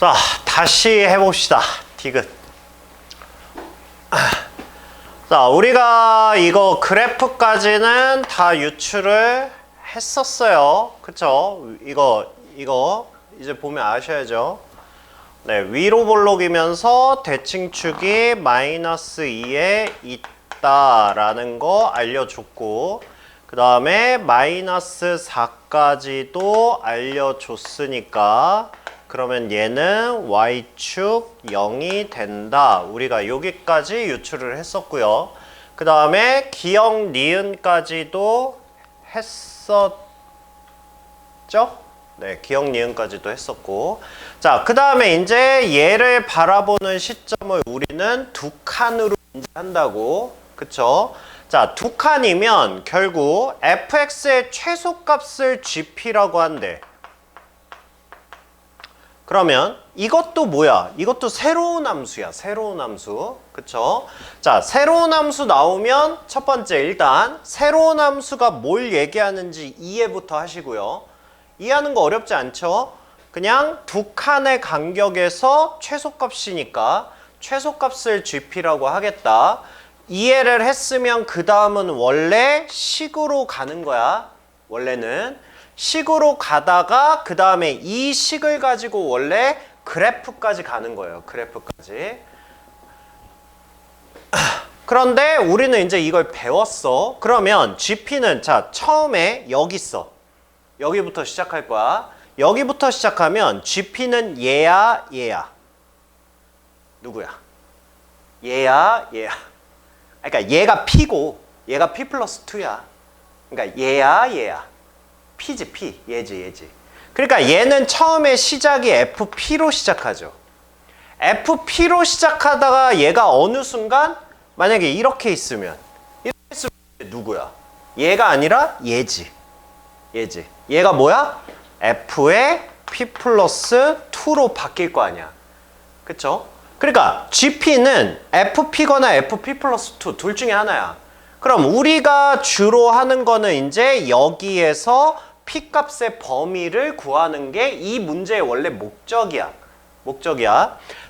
자, 다시 해봅시다. 디귿. 자, 우리가 이거 그래프까지는 다 유출을 했었어요. 그쵸? 이거 이제 보면 아셔야죠. 네, 위로 볼록이면서 대칭축이 마이너스 2에 있다라는 거 알려줬고, 그 다음에 마이너스 4까지도 알려줬으니까 그러면 얘는 y축 0이 된다. 우리가 여기까지 유출을 했었고요. 그 다음에 기역 니은까지도 했었죠? 네, 기역 니은까지도 했었고. 자, 그 다음에 이제 얘를 바라보는 시점을 우리는 두 칸으로 한다고. 그쵸? 자, 두 칸이면 결국 fx의 최소값을 gp라고 한대. 그러면 이것도 뭐야? 이것도 새로운 함수야. 새로운 함수. 그쵸? 자, 새로운 함수 나오면 첫 번째 일단 새로운 함수가 뭘 얘기하는지 이해부터 하시고요. 이해하는 거 어렵지 않죠? 그냥 두 칸의 간격에서 최소값이니까 최소값을 gp라고 하겠다. 이해를 했으면 그 다음은 원래 식으로 가는 거야. 원래는 식으로 가다가 그 다음에 이 식을 가지고 원래 그래프까지 가는 거예요. 그래프까지. 그런데 우리는 이제 이걸 배웠어. 그러면 GP는 자 처음에 여기 있어. 여기부터 시작할 거야. 여기부터 시작하면 GP는 얘야 얘야. 누구야? 얘야 얘야. 그러니까 얘가 P고 얘가 P 플러스 2야. 그러니까 얘야 얘야. P지 P. 얘지. 그러니까 얘는 처음에 시작이 FP로 시작하죠. FP로 시작하다가 얘가 어느 순간 만약에 이렇게 있으면 누구야? 얘가 아니라 얘지. 얘가 뭐야? F의 P 플러스 2로 바뀔 거 아니야. 그쵸? 그러니까 GP는 FP거나 FP 플러스 2 둘 중에 하나야. 그럼 우리가 주로 하는 거는 이제 여기에서 P 값의 범위를 구하는 게 이 문제의 원래 목적이야.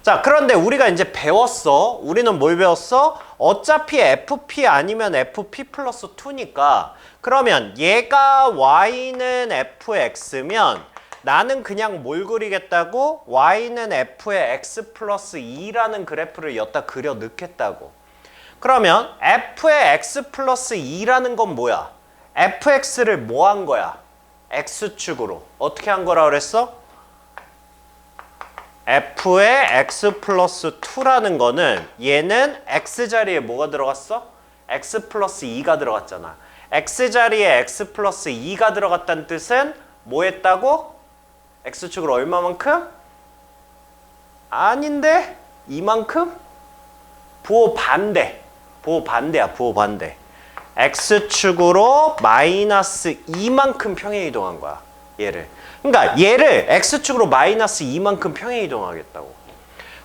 자, 그런데 우리가 이제 배웠어. 우리는 뭘 배웠어? 어차피 FP 아니면 FP 플러스 2니까 그러면 얘가 Y는 FX면 나는 그냥 뭘 그리겠다고? Y는 F의 X 플러스 2라는 그래프를 여기다 그려 넣겠다고. 그러면 F의 X 플러스 2라는 건 뭐야? FX를 뭐 한 거야? X축으로. 어떻게 한 거라 그랬어? F의 X 플러스 2라는 거는 얘는 X 자리에 뭐가 들어갔어? X 플러스 2가 들어갔잖아. X 자리에 X 플러스 2가 들어갔다는 뜻은 뭐 했다고? X축으로 얼마만큼? 아닌데? 이만큼? 부호 반대야. X축으로 마이너스 2만큼 평행 이동한 거야. 얘를. 그러니까 얘를 X축으로 마이너스 2만큼 평행 이동하겠다고.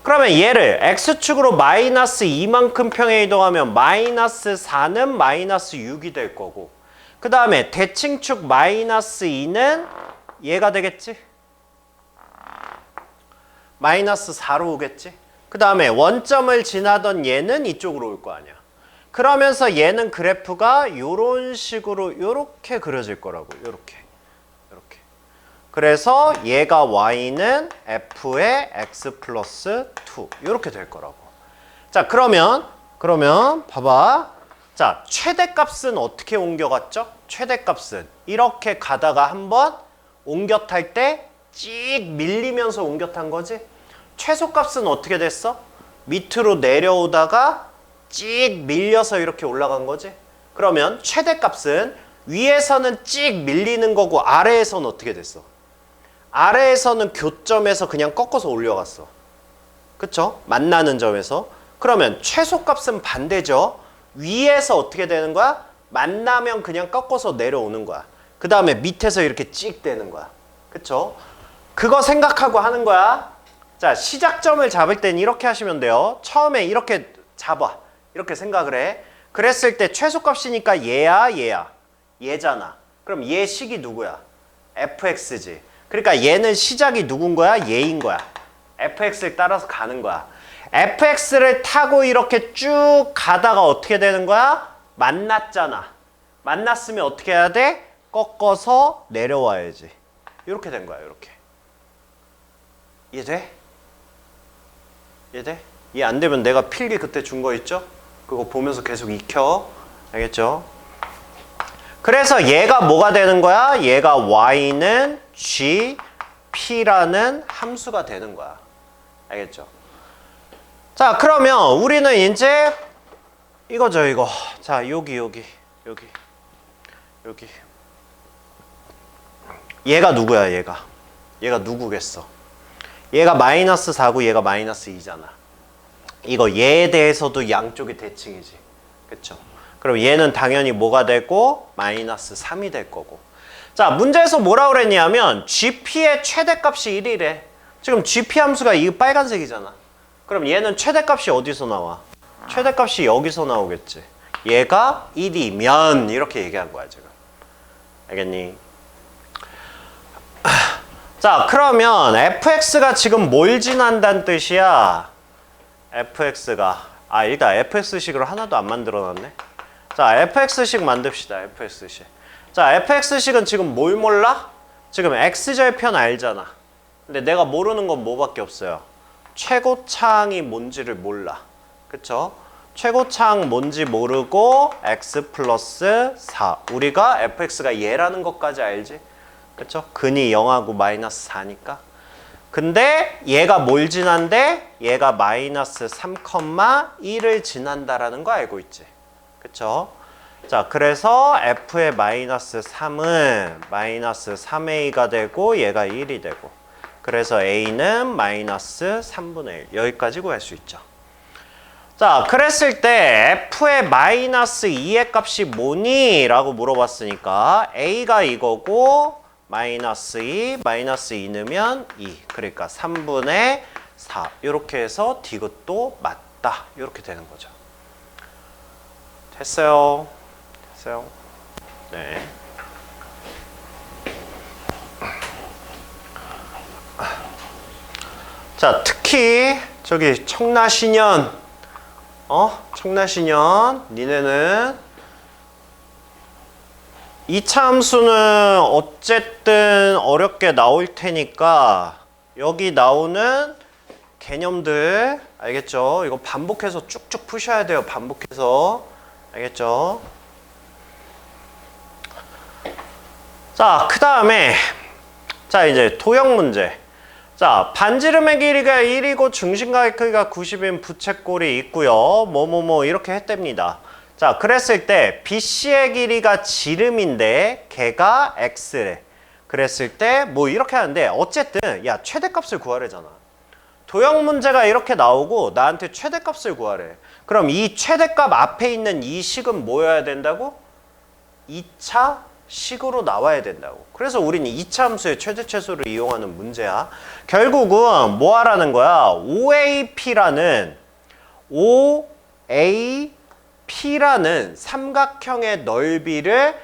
그러면 얘를 X축으로 마이너스 2만큼 평행 이동하면 마이너스 4는 마이너스 6이 될 거고, 그 다음에 대칭축 마이너스 2는 얘가 되겠지? 마이너스 4로 오겠지? 그 다음에 원점을 지나던 얘는 이쪽으로 올 거 아니야. 그러면서 얘는 그래프가 요런 식으로 요렇게 그려질 거라고. 요렇게. 그래서 얘가 Y는 F의 X 플러스 2 요렇게 될 거라고. 자, 그러면 봐봐. 자, 최대값은 어떻게 옮겨갔죠? 최대값은 이렇게 가다가 한번 옮겨 탈 때 찍 밀리면서 옮겨 탄 거지? 최소값은 어떻게 됐어? 밑으로 내려오다가 찍 밀려서 이렇게 올라간 거지? 그러면 최대값은 위에서는 찍 밀리는 거고 아래에서는 어떻게 됐어? 아래에서는 교점에서 그냥 꺾어서 올려갔어. 그쵸? 만나는 점에서. 그러면 최소값은 반대죠. 위에서 어떻게 되는 거야? 만나면 그냥 꺾어서 내려오는 거야. 그 다음에 밑에서 이렇게 찍 되는 거야. 그쵸? 그거 생각하고 하는 거야. 자, 시작점을 잡을 땐 이렇게 하시면 돼요. 처음에 이렇게 잡아. 이렇게 생각을 해. 그랬을 때 최소값이니까 얘잖아. 그럼 얘 식이 누구야? fx지. 그러니까 얘는 시작이 누군 거야? 얘인 거야. fx를 따라서 가는 거야. fx를 타고 이렇게 쭉 가다가 어떻게 되는 거야? 만났잖아. 만났으면 어떻게 해야 돼? 꺾어서 내려와야지. 이렇게 된 거야. 이렇게. 이해돼? 이해돼? 이해 안 되면 내가 필기 그때 준 거 있죠? 그거 보면서 계속 익혀. 알겠죠? 그래서 얘가 뭐가 되는 거야? 얘가 y는 g, p라는 함수가 되는 거야. 알겠죠? 자, 그러면 우리는 이제 이거죠, 이거. 자, 여기. 얘가 누구야, 얘가? 얘가 누구겠어? 얘가 마이너스 4고 얘가 마이너스 2잖아. 이거 얘에 대해서도 양쪽이 대칭이지. 그쵸? 그럼 얘는 당연히 뭐가 되고? 마이너스 3이 될 거고. 자, 문제에서 뭐라 그랬냐면 GP의 최대값이 1이래. 지금 GP 함수가 이 빨간색이잖아. 그럼 얘는 최대값이 어디서 나와? 최대값이 여기서 나오겠지. 얘가 1이면 이렇게 얘기한 거야, 지금. 알겠니? 자, 그러면 fx가 지금 뭘 지난다는 뜻이야? fx가 일단 fx식으로 하나도 안 만들어놨네. 자, fx식 만듭시다. fx식. 자, fx식은 지금 뭘 몰라? 지금 x절편 알잖아. 근데 내가 모르는 건 뭐밖에 없어요. 최고차항이 뭔지를 몰라. 그쵸? 최고차항 뭔지 모르고 x 플러스 4. 우리가 fx가 얘라는 것까지 알지? 그쵸? 근이 0하고 마이너스 4니까. 근데 얘가 뭘 지난대? 얘가 마이너스 3,1을 지난다라는 거 알고 있지? 그쵸? 자, 그래서 f의 마이너스 3은 마이너스 3a가 되고 얘가 1이 되고, 그래서 a는 마이너스 3분의 1. 여기까지 구할 수 있죠. 자, 그랬을 때 f의 마이너스 2의 값이 뭐니? 라고 물어봤으니까 a가 이거고 마이너스 2, 마이너스 2 넣으면 2. 그러니까 3분의 4. 이렇게 해서 디귿도 맞다. 이렇게 되는 거죠. 됐어요. 됐어요. 네. 자, 특히 저기 청라신년, 청라신년, 니네는 2차 함수는 어쨌든 어렵게 나올 테니까 여기 나오는 개념들 알겠죠? 이거 반복해서 쭉쭉 푸셔야 돼요. 반복해서. 알겠죠? 자, 그 다음에 자, 이제 도형 문제. 자, 반지름의 길이가 1이고 중심각의 크기가 90인 부채꼴이 있고요. 뭐뭐뭐 이렇게 했답니다. 자, 그랬을 때 BC의 길이가 지름인데 걔가 X래. 그랬을 때 뭐 이렇게 하는데 어쨌든 야, 최대값을 구하래잖아. 도형 문제가 이렇게 나오고 나한테 최대값을 구하래. 그럼 이 최대값 앞에 있는 이 식은 뭐여야 된다고? 2차 식으로 나와야 된다고. 그래서 우리는 2차 함수의 최대 최소를 이용하는 문제야. 결국은 뭐 하라는 거야? OAP라는 삼각형의 넓이를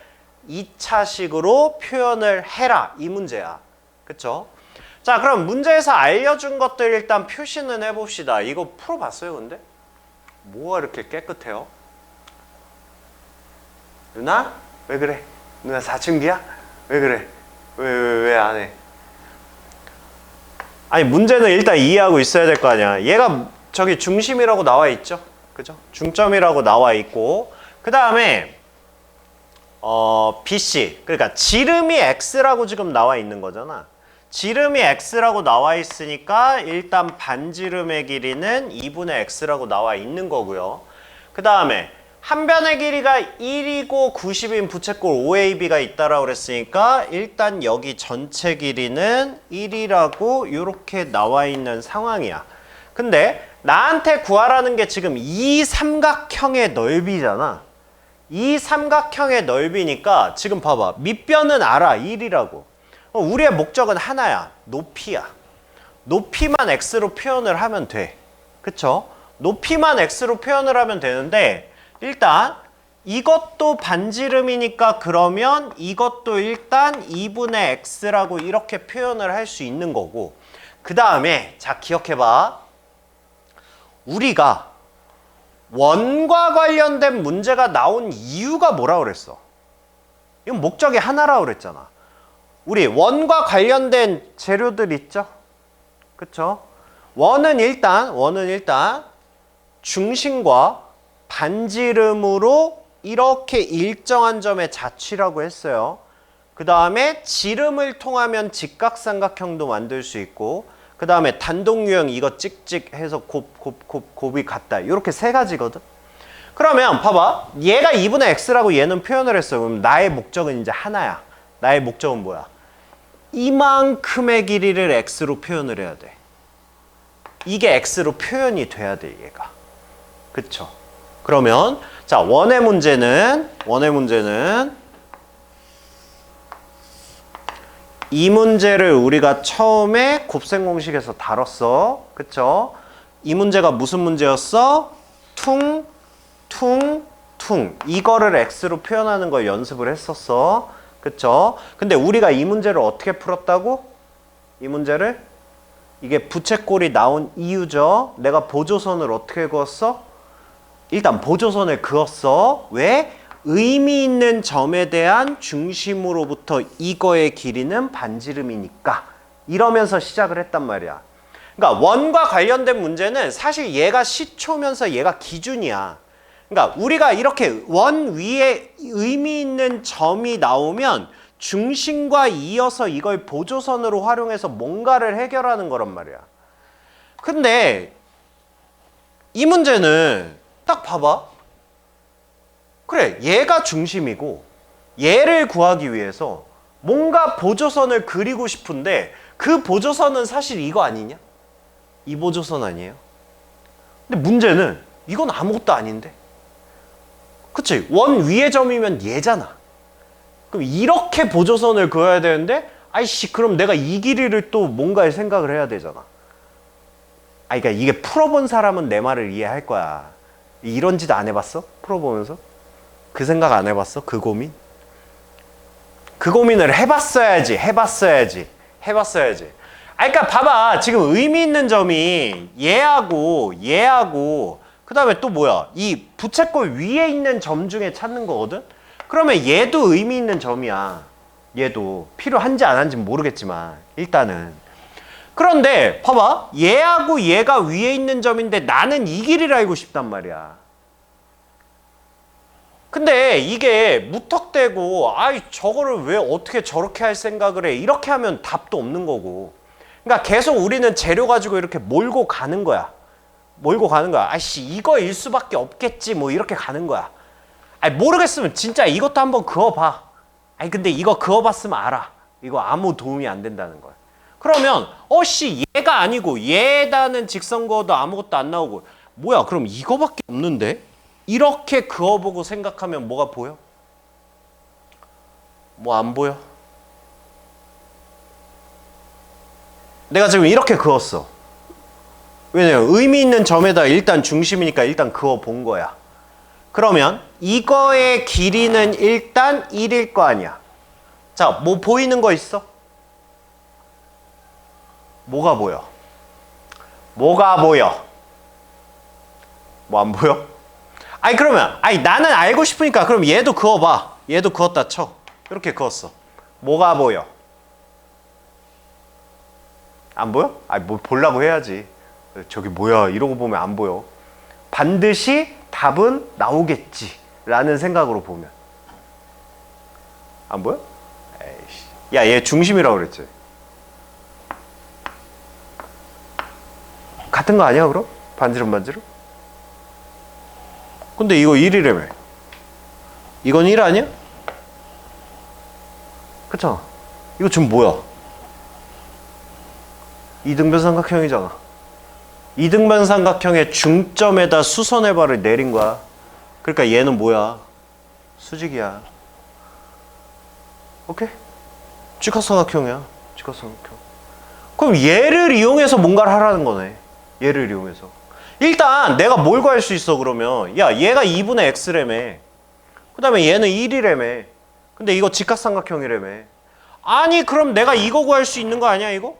2차식으로 표현을 해라. 이 문제야. 그쵸? 자, 그럼 문제에서 알려준 것들 일단 표시는 해봅시다. 이거 풀어봤어요, 근데? 뭐가 이렇게 깨끗해요? 누나? 왜 그래? 누나 사춘기야? 왜 그래? 왜 안 해? 아니, 문제는 일단 이해하고 있어야 될 거 아니야. 얘가 저기 중심이라고 나와 있죠? 그죠? 중점이라고 나와 있고, 그 다음에 BC, 그러니까 지름이 X라고 지금 나와 있는 거잖아. 지름이 X라고 나와 있으니까 일단 반지름의 길이는 2분의 X라고 나와 있는 거고요. 그 다음에 한 변의 길이가 1이고 90인 부채꼴 OAB가 있다라고 그랬으니까 일단 여기 전체 길이는 1이라고 이렇게 나와 있는 상황이야. 근데 나한테 구하라는 게 지금 이 삼각형의 넓이잖아. 이 삼각형의 넓이니까 지금 봐봐. 밑변은 알아. 1이라고. 우리의 목적은 하나야. 높이야. 높이만 x로 표현을 하면 돼. 그쵸? 높이만 x로 표현을 하면 되는데 일단 이것도 반지름이니까 그러면 이것도 일단 2분의 x라고 이렇게 표현을 할 수 있는 거고, 그 다음에 자 기억해봐. 우리가 원과 관련된 문제가 나온 이유가 뭐라고 그랬어? 이건 목적이 하나라고 그랬잖아. 우리 원과 관련된 재료들 있죠? 그쵸? 원은 일단 중심과 반지름으로 이렇게 일정한 점의 자취라고 했어요. 그 다음에 지름을 통하면 직각삼각형도 만들 수 있고, 그 다음에 단독유형 이거 찍찍해서 곱이 같다. 이렇게 세 가지거든. 그러면 봐봐. 얘가 2분의 x라고 얘는 표현을 했어요. 그럼 나의 목적은 이제 하나야. 나의 목적은 뭐야? 이만큼의 길이를 x로 표현을 해야 돼. 이게 x로 표현이 돼야 돼, 얘가. 그쵸? 그러면 자, 원의 문제는 이 문제를 우리가 처음에 곱셈 공식에서 다뤘어. 그쵸? 이 문제가 무슨 문제였어? 퉁. 이거를 x로 표현하는 걸 연습을 했었어. 그쵸? 근데 우리가 이 문제를 어떻게 풀었다고? 이 문제를? 이게 부채꼴이 나온 이유죠. 내가 보조선을 어떻게 그었어? 일단 보조선을 그었어. 왜? 의미 있는 점에 대한 중심으로부터 이거의 길이는 반지름이니까. 이러면서 시작을 했단 말이야. 그러니까 원과 관련된 문제는 사실 얘가 시초면서 얘가 기준이야. 그러니까 우리가 이렇게 원 위에 의미 있는 점이 나오면 중심과 이어서 이걸 보조선으로 활용해서 뭔가를 해결하는 거란 말이야. 근데 이 문제는 딱 봐봐. 그래, 얘가 중심이고 얘를 구하기 위해서 뭔가 보조선을 그리고 싶은데 그 보조선은 사실 이거 아니냐? 이 보조선 아니에요? 근데 문제는 이건 아무것도 아닌데? 그치? 원 위의 점이면 얘잖아. 그럼 이렇게 보조선을 그어야 되는데 아이씨 그럼 내가 이 길이를 또 뭔가에 생각을 해야 되잖아. 그러니까 이게 풀어본 사람은 내 말을 이해할 거야. 이런 짓 안 해봤어? 풀어보면서? 그 생각 안 해봤어? 그 고민? 그 고민을 해봤어야지. 그러니까 봐봐. 지금 의미 있는 점이 얘하고 그 다음에 또 뭐야? 이 부채꼴 위에 있는 점 중에 찾는 거거든? 그러면 얘도 의미 있는 점이야. 얘도 필요한지 안 한지 모르겠지만 일단은. 그런데 봐봐. 얘하고 얘가 위에 있는 점인데 나는 이 길이를 알고 싶단 말이야. 근데 이게 무턱대고 아이 저거를 왜 어떻게 저렇게 할 생각을 해. 이렇게 하면 답도 없는 거고. 그러니까 계속 우리는 재료 가지고 이렇게 몰고 가는 거야. 아이씨 이거일 수밖에 없겠지 뭐 이렇게 가는 거야. 아니 모르겠으면 진짜 이것도 한번 그어봐. 아니 근데 이거 그어봤으면 알아. 이거 아무 도움이 안 된다는 거야. 그러면 씨 얘가 아니고 얘다는 직선 그어도 아무것도 안 나오고 뭐야 그럼 이거밖에 없는데? 이렇게 그어보고 생각하면 뭐가 보여? 뭐 안 보여? 내가 지금 이렇게 그었어. 왜냐면 의미 있는 점에다 일단 중심이니까 일단 그어본 거야. 그러면 이거의 길이는 일단 1일 거 아니야. 자, 뭐 보이는 거 있어? 뭐가 보여? 뭐 안 보여? 아니 그러면 나는 알고 싶으니까 그럼 얘도 그어봐. 얘도 그었다 쳐. 이렇게 그었어. 뭐가 보여? 안 보여? 뭐 보려고 해야지. 저기 뭐야 이러고 보면 안 보여. 반드시 답은 나오겠지 라는 생각으로 보면 안 보여? 에이씨. 야, 얘 중심이라고 그랬지. 같은 거 아니야 그럼? 반지름? 근데 이거 1이라며. 이건 1 아니야? 그쵸? 이거 지금 뭐야? 이등변 삼각형이잖아. 이등변 삼각형의 중점에다 수선의 발을 내린 거야. 그러니까 얘는 뭐야? 수직이야. 오케이? 직각삼각형이야. 그럼 얘를 이용해서 뭔가를 하라는 거네. 얘를 이용해서. 일단 내가 뭘 구할 수 있어 그러면 야 얘가 2분의 x라며. 그 다음에 얘는 1이라며. 근데 이거 직각삼각형이라며. 아니 그럼 내가 이거 구할 수 있는 거 아니야 이거?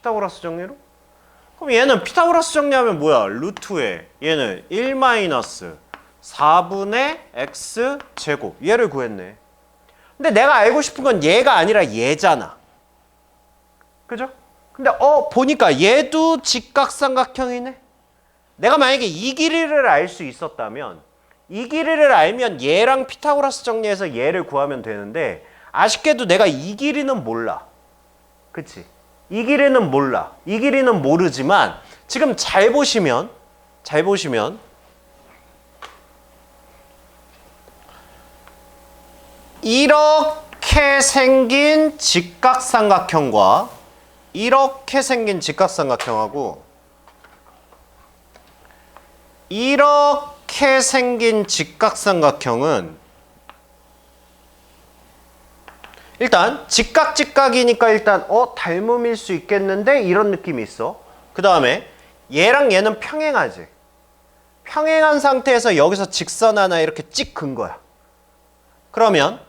피타고라스 정리로? 그럼 얘는 피타고라스 정리하면 뭐야? 루트에 얘는 1 마이너스 4분의 x 제곱 얘를 구했네. 근데 내가 알고 싶은 건 얘가 아니라 얘잖아. 그죠? 근데 보니까 얘도 직각삼각형이네. 내가 만약에 이 길이를 알 수 있었다면 이 길이를 알면 얘랑 피타고라스 정리해서 얘를 구하면 되는데 아쉽게도 내가 이 길이는 몰라. 그치? 이 길이는 몰라. 이 길이는 모르지만 지금 잘 보시면 이렇게 생긴 직각삼각형과 이렇게 생긴 직각삼각형하고 이렇게 생긴 직각삼각형은 일단 직각이니까 일단 닮음일 수 있겠는데 이런 느낌이 있어. 그 다음에 얘랑 얘는 평행하지. 평행한 상태에서 여기서 직선 하나 이렇게 찍 긋은 거야. 그러면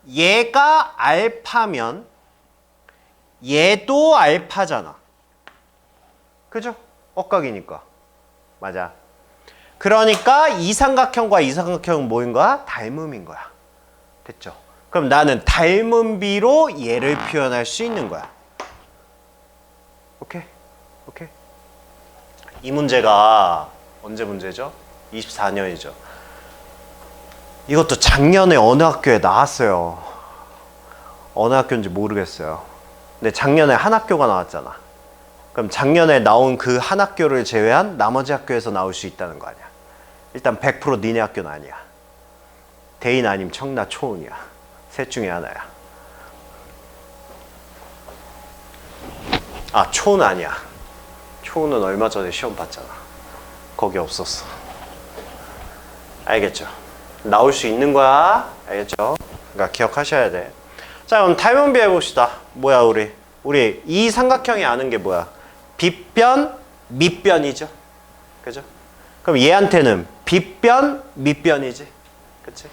얘가 알파면 얘도 알파잖아. 그죠? 억각이니까. 맞아. 그러니까 이 삼각형과 이 삼각형은 뭐인 거야? 닮음인 거야. 됐죠? 그럼 나는 닮음비로 얘를 표현할 수 있는 거야. 오케이? 오케이? 이 문제가 언제 문제죠? 24년이죠. 이것도 작년에 어느 학교에 나왔어요. 어느 학교인지 모르겠어요. 근데 작년에 한 학교가 나왔잖아. 그럼 작년에 나온 그 한 학교를 제외한 나머지 학교에서 나올 수 있다는 거 아니야. 일단 100% 니네 학교는 아니야. 대인 아님 청라 초은이야. 셋 중에 하나야. 아, 초은 아니야. 초은은 얼마 전에 시험 봤잖아. 거기 없었어. 알겠죠? 나올 수 있는 거야. 알겠죠? 그러니까 기억하셔야 돼. 자, 그럼 닮음비 해봅시다. 뭐야, 우리 이 삼각형이 아는 게 뭐야? 빗변, 밑변이죠. 그죠? 그럼 얘한테는 빗변, 밑변이지. 그치?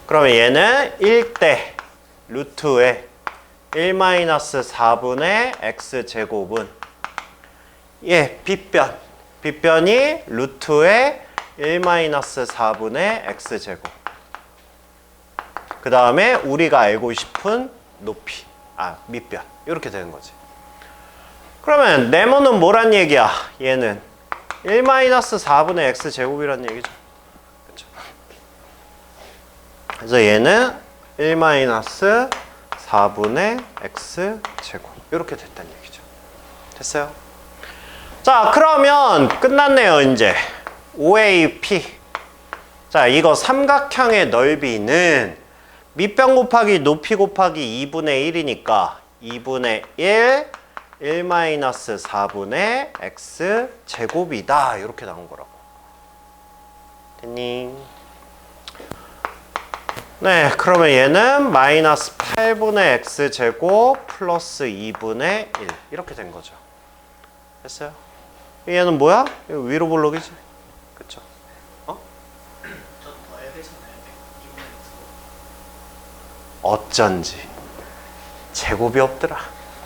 그러면 얘는 1대 루트에 1-4분의 x제곱은 빗변이 루트에 1-4분의 x제곱. 그 다음에 우리가 알고 싶은 높이, 밑변. 이렇게 되는 거지. 그러면 네모는 뭐란 얘기야? 얘는 1-4분의 x제곱이란 얘기죠. 그렇죠? 그래서 얘는 1-4분의 x제곱. 이렇게 됐다는 얘기죠. 됐어요? 자, 그러면 끝났네요, 이제. OAP. 자, 이거 삼각형의 넓이는 밑변 곱하기 높이 곱하기 2분의 1이니까 2분의 1 x제곱이다. 이렇게 나온 거라고. 됐니? 네, 그러면 얘는 마이너스 8분의 x제곱 플러스 2분의 1 이렇게 된 거죠. 됐어요? 얘는 뭐야? 이거 위로 볼록이지? 그쵸? 어쩐지 제곱이 없더라.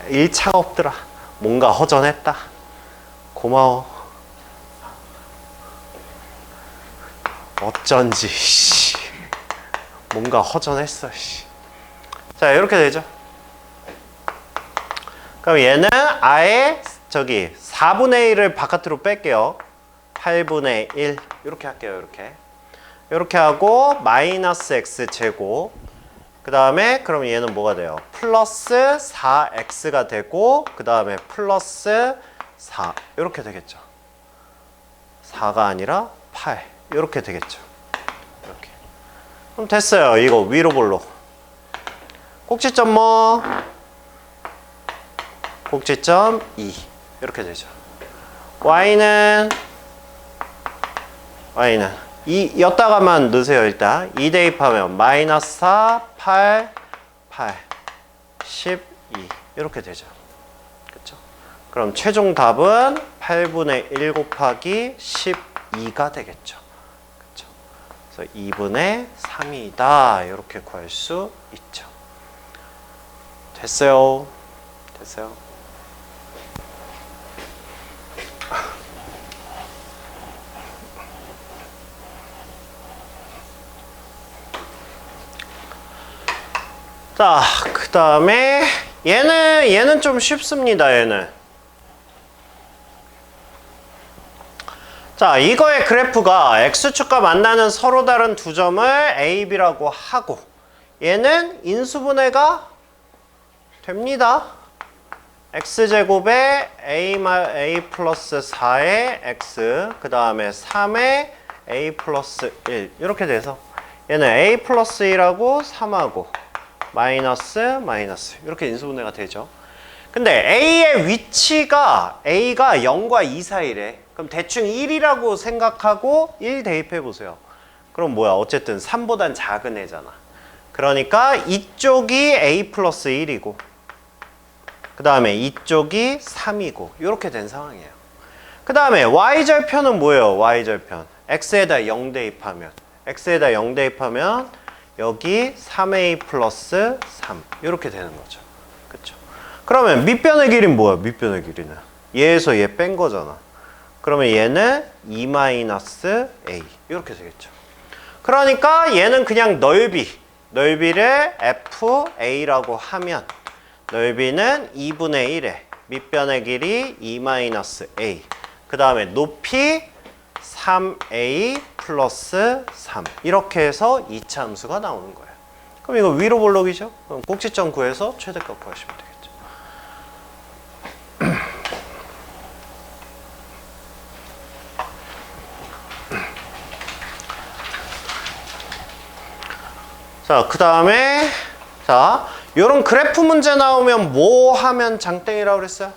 1차가 없더라. 뭔가 허전했다. 고마워. 어쩐지 뭔가 허전했어. 자, 이렇게 되죠. 그럼 얘는 아예 4분의 1을 바깥으로 뺄게요. 8분의 1 이렇게 할게요. 이렇게 하고 마이너스 x제곱. 그 다음에 그럼 얘는 뭐가 돼요? 플러스 4x가 되고 그 다음에 플러스 4 이렇게 되겠죠. 4가 아니라 8 이렇게 되겠죠. 이렇게. 그럼 됐어요. 이거 위로 볼록. 꼭지점 뭐? 꼭지점 2 이렇게 되죠. y는 여기다가만 넣으세요. 일단 2 대입하면 마이너스 4, 8, 8, 12 이렇게 되죠. 그렇죠? 그럼 최종 답은 8분의 1 곱하기 12가 되겠죠. 그렇죠? 그래서 2분의 3이다. 이렇게 구할 수 있죠. 됐어요. 자, 그 다음에 얘는 좀 쉽습니다. 얘는. 자, 이거의 그래프가 x축과 만나는 서로 다른 두 점을 a, b라고 하고 얘는 인수분해가 됩니다. x제곱에 a 플러스 4의 x 그 다음에 3의 a 플러스 1 이렇게 돼서 얘는 a 플러스 1하고 3하고 마이너스 이렇게 인수분해가 되죠. 근데 a의 위치가 a가 0과 2 사이래. 그럼 대충 1이라고 생각하고 1 대입해 보세요. 그럼 뭐야? 어쨌든 3보단 작은 애잖아. 그러니까 이쪽이 a 플러스 1이고 그 다음에 이쪽이 3이고 이렇게 된 상황이에요. 그 다음에 y절편은 뭐예요? y절편 x에다 0 대입하면 여기 3a 플러스 3 이렇게 되는 거죠. 그쵸? 그러면 밑변의 길이는 뭐야? 밑변의 길이는 얘에서 얘 뺀 거잖아. 그러면 얘는 2 마이너스 a 이렇게 되겠죠. 그러니까 얘는 그냥 넓이를 fa라고 하면 넓이는 2분의 1에 밑변의 길이 2 마이너스 a 그 다음에 높이 3a 플러스 3 이렇게 해서 2차 함수가 나오는 거예요. 그럼 이거 위로 볼록이죠? 그럼 꼭지점 구해서 최대값 구하시면 되겠죠. 자, 그 다음에 자, 요런 그래프 문제 나오면 뭐 하면 장땡이라고 그랬어요?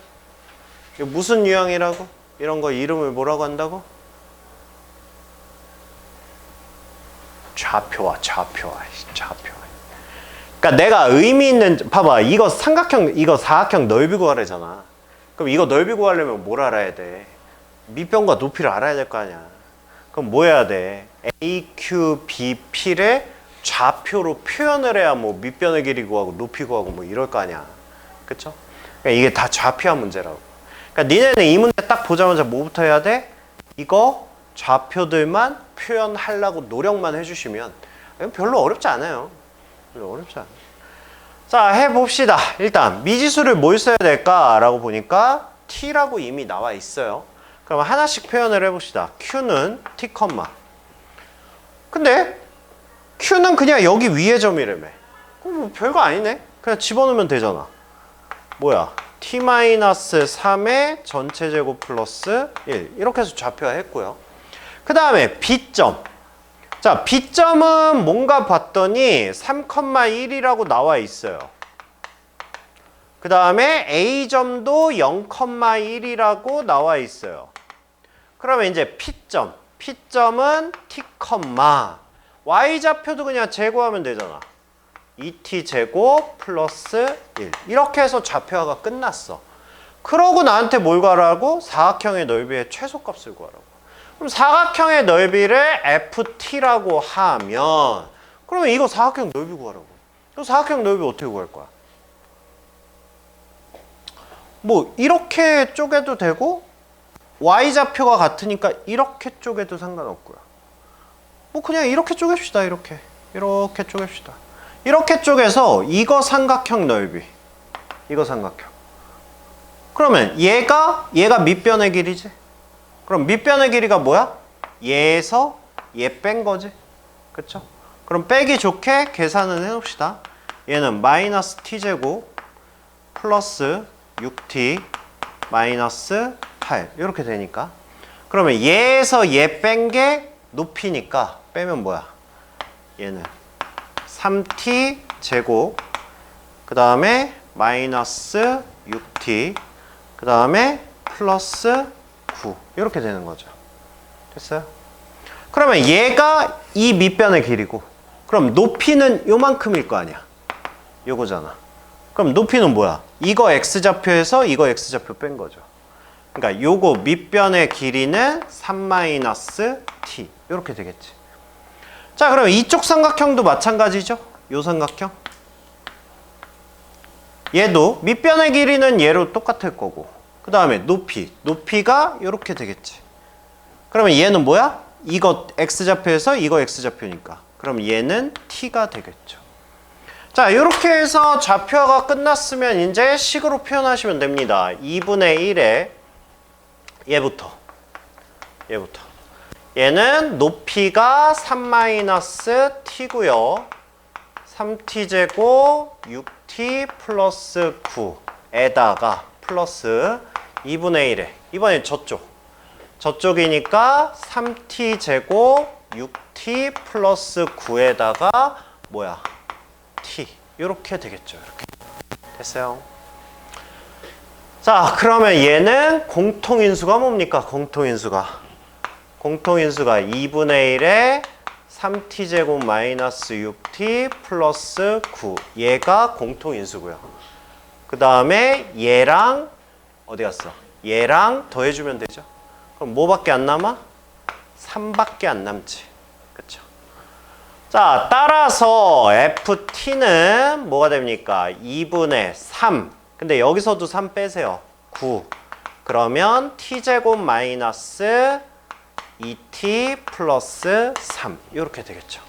이거 무슨 유형이라고? 이런 거 이름을 뭐라고 한다고? 좌표와. 그러니까 내가 의미 있는 봐봐. 이거 삼각형, 이거 사각형 넓이 구하래잖아. 그럼 이거 넓이 구하려면 뭘 알아야 돼? 밑변과 높이를 알아야 될 거 아니야. 그럼 뭐 해야 돼? AQBP를 좌표로 표현을 해야 뭐 밑변의 길이 구하고 높이 구하고 뭐 이럴 거 아니야. 그쵸? 그러니까 이게 다 좌표화 문제라고. 그러니까 니네는 이 문제 딱 보자마자 뭐부터 해야 돼? 이거 좌표들만 표현하려고 노력만 해주시면 별로 어렵지 않아요. 별로 어렵지 않아요. 자, 해봅시다. 일단 미지수를 뭘 써야 될까라고 보니까 t라고 이미 나와 있어요. 그럼 하나씩 표현을 해봅시다. q는 t, 근데 q는 그냥 여기 위에 점이라며. 그럼 뭐 별거 아니네. 그냥 집어넣으면 되잖아. 뭐야? t-3의 전체 제곱 플러스 1 이렇게 해서 좌표화 했고요. 그 다음에 b점. 자, b점은 뭔가 봤더니 3,1이라고 나와 있어요. 그 다음에 a점도 0,1이라고 나와 있어요. 그러면 이제 p점은 t, y좌표도 그냥 제곱하면 되잖아. 2t 제곱 플러스 1 이렇게 해서 좌표화가 끝났어. 그러고 나한테 뭘 구하라고? 사각형의 넓이의 최소값을 구하라고. 그럼 사각형의 넓이를 ft라고 하면 그러면 이거 사각형 넓이 구하라고. 이 사각형 넓이 어떻게 구할 거야? 뭐 이렇게 쪼개도 되고 y좌표가 같으니까 이렇게 쪼개도 상관없고요. 뭐 그냥 이렇게 쪼갭시다. 이렇게 쪼갭시다. 이렇게 쪼개서 이거 삼각형 넓이, 이거 삼각형. 그러면 얘가 밑변의 길이지. 그럼 밑변의 길이가 뭐야? 얘에서 얘 뺀 거지. 그쵸? 그럼 빼기 좋게 계산을 해놓읍시다. 얘는 마이너스 t제곱 플러스 6t 마이너스 8 이렇게 되니까 그러면 얘에서 얘 뺀 게 높이니까 빼면 뭐야? 얘는 3t 제곱 그 다음에 마이너스 6t 그 다음에 플러스 9 이렇게 되는 거죠. 됐어요? 그러면 얘가 이 밑변의 길이고 그럼 높이는 요만큼일 거 아니야. 요거잖아. 그럼 높이는 뭐야? 이거 x좌표에서 이거 x좌표 뺀 거죠. 그러니까 요거 밑변의 길이는 3-t 이렇게 되겠지. 자, 그럼 이쪽 삼각형도 마찬가지죠. 요 삼각형 얘도 밑변의 길이는 얘로 똑같을 거고 그 다음에 높이가 이렇게 되겠지. 그러면 얘는 뭐야? 이거 x좌표에서 이거 x좌표니까. 그럼 얘는 t가 되겠죠. 자, 이렇게 해서 좌표가 끝났으면 이제 식으로 표현하시면 됩니다. 2분의 1에 얘부터. 얘는 높이가 3-t고요. 3t제곱 6t 플러스 9에다가 플러스 2분의 1에 이번엔 저쪽이니까 3t제곱 6t 플러스 9에다가 뭐야? t. 이렇게 되겠죠. 이렇게. 됐어요. 자, 그러면 얘는 공통인수가 뭡니까? 공통인수가 2분의 1에 3t제곱 마이너스 6t 플러스 9. 얘가 공통인수고요. 그 다음에 얘랑 어디 갔어? 얘랑 더해주면 되죠. 그럼 뭐밖에 안 남아? 3밖에 안 남지. 그쵸? 자, 따라서 ft는 뭐가 됩니까? 2분의 3. 근데 여기서도 3 빼세요. 9. 그러면 t제곱 마이너스 2t 플러스 3 이렇게 되겠죠.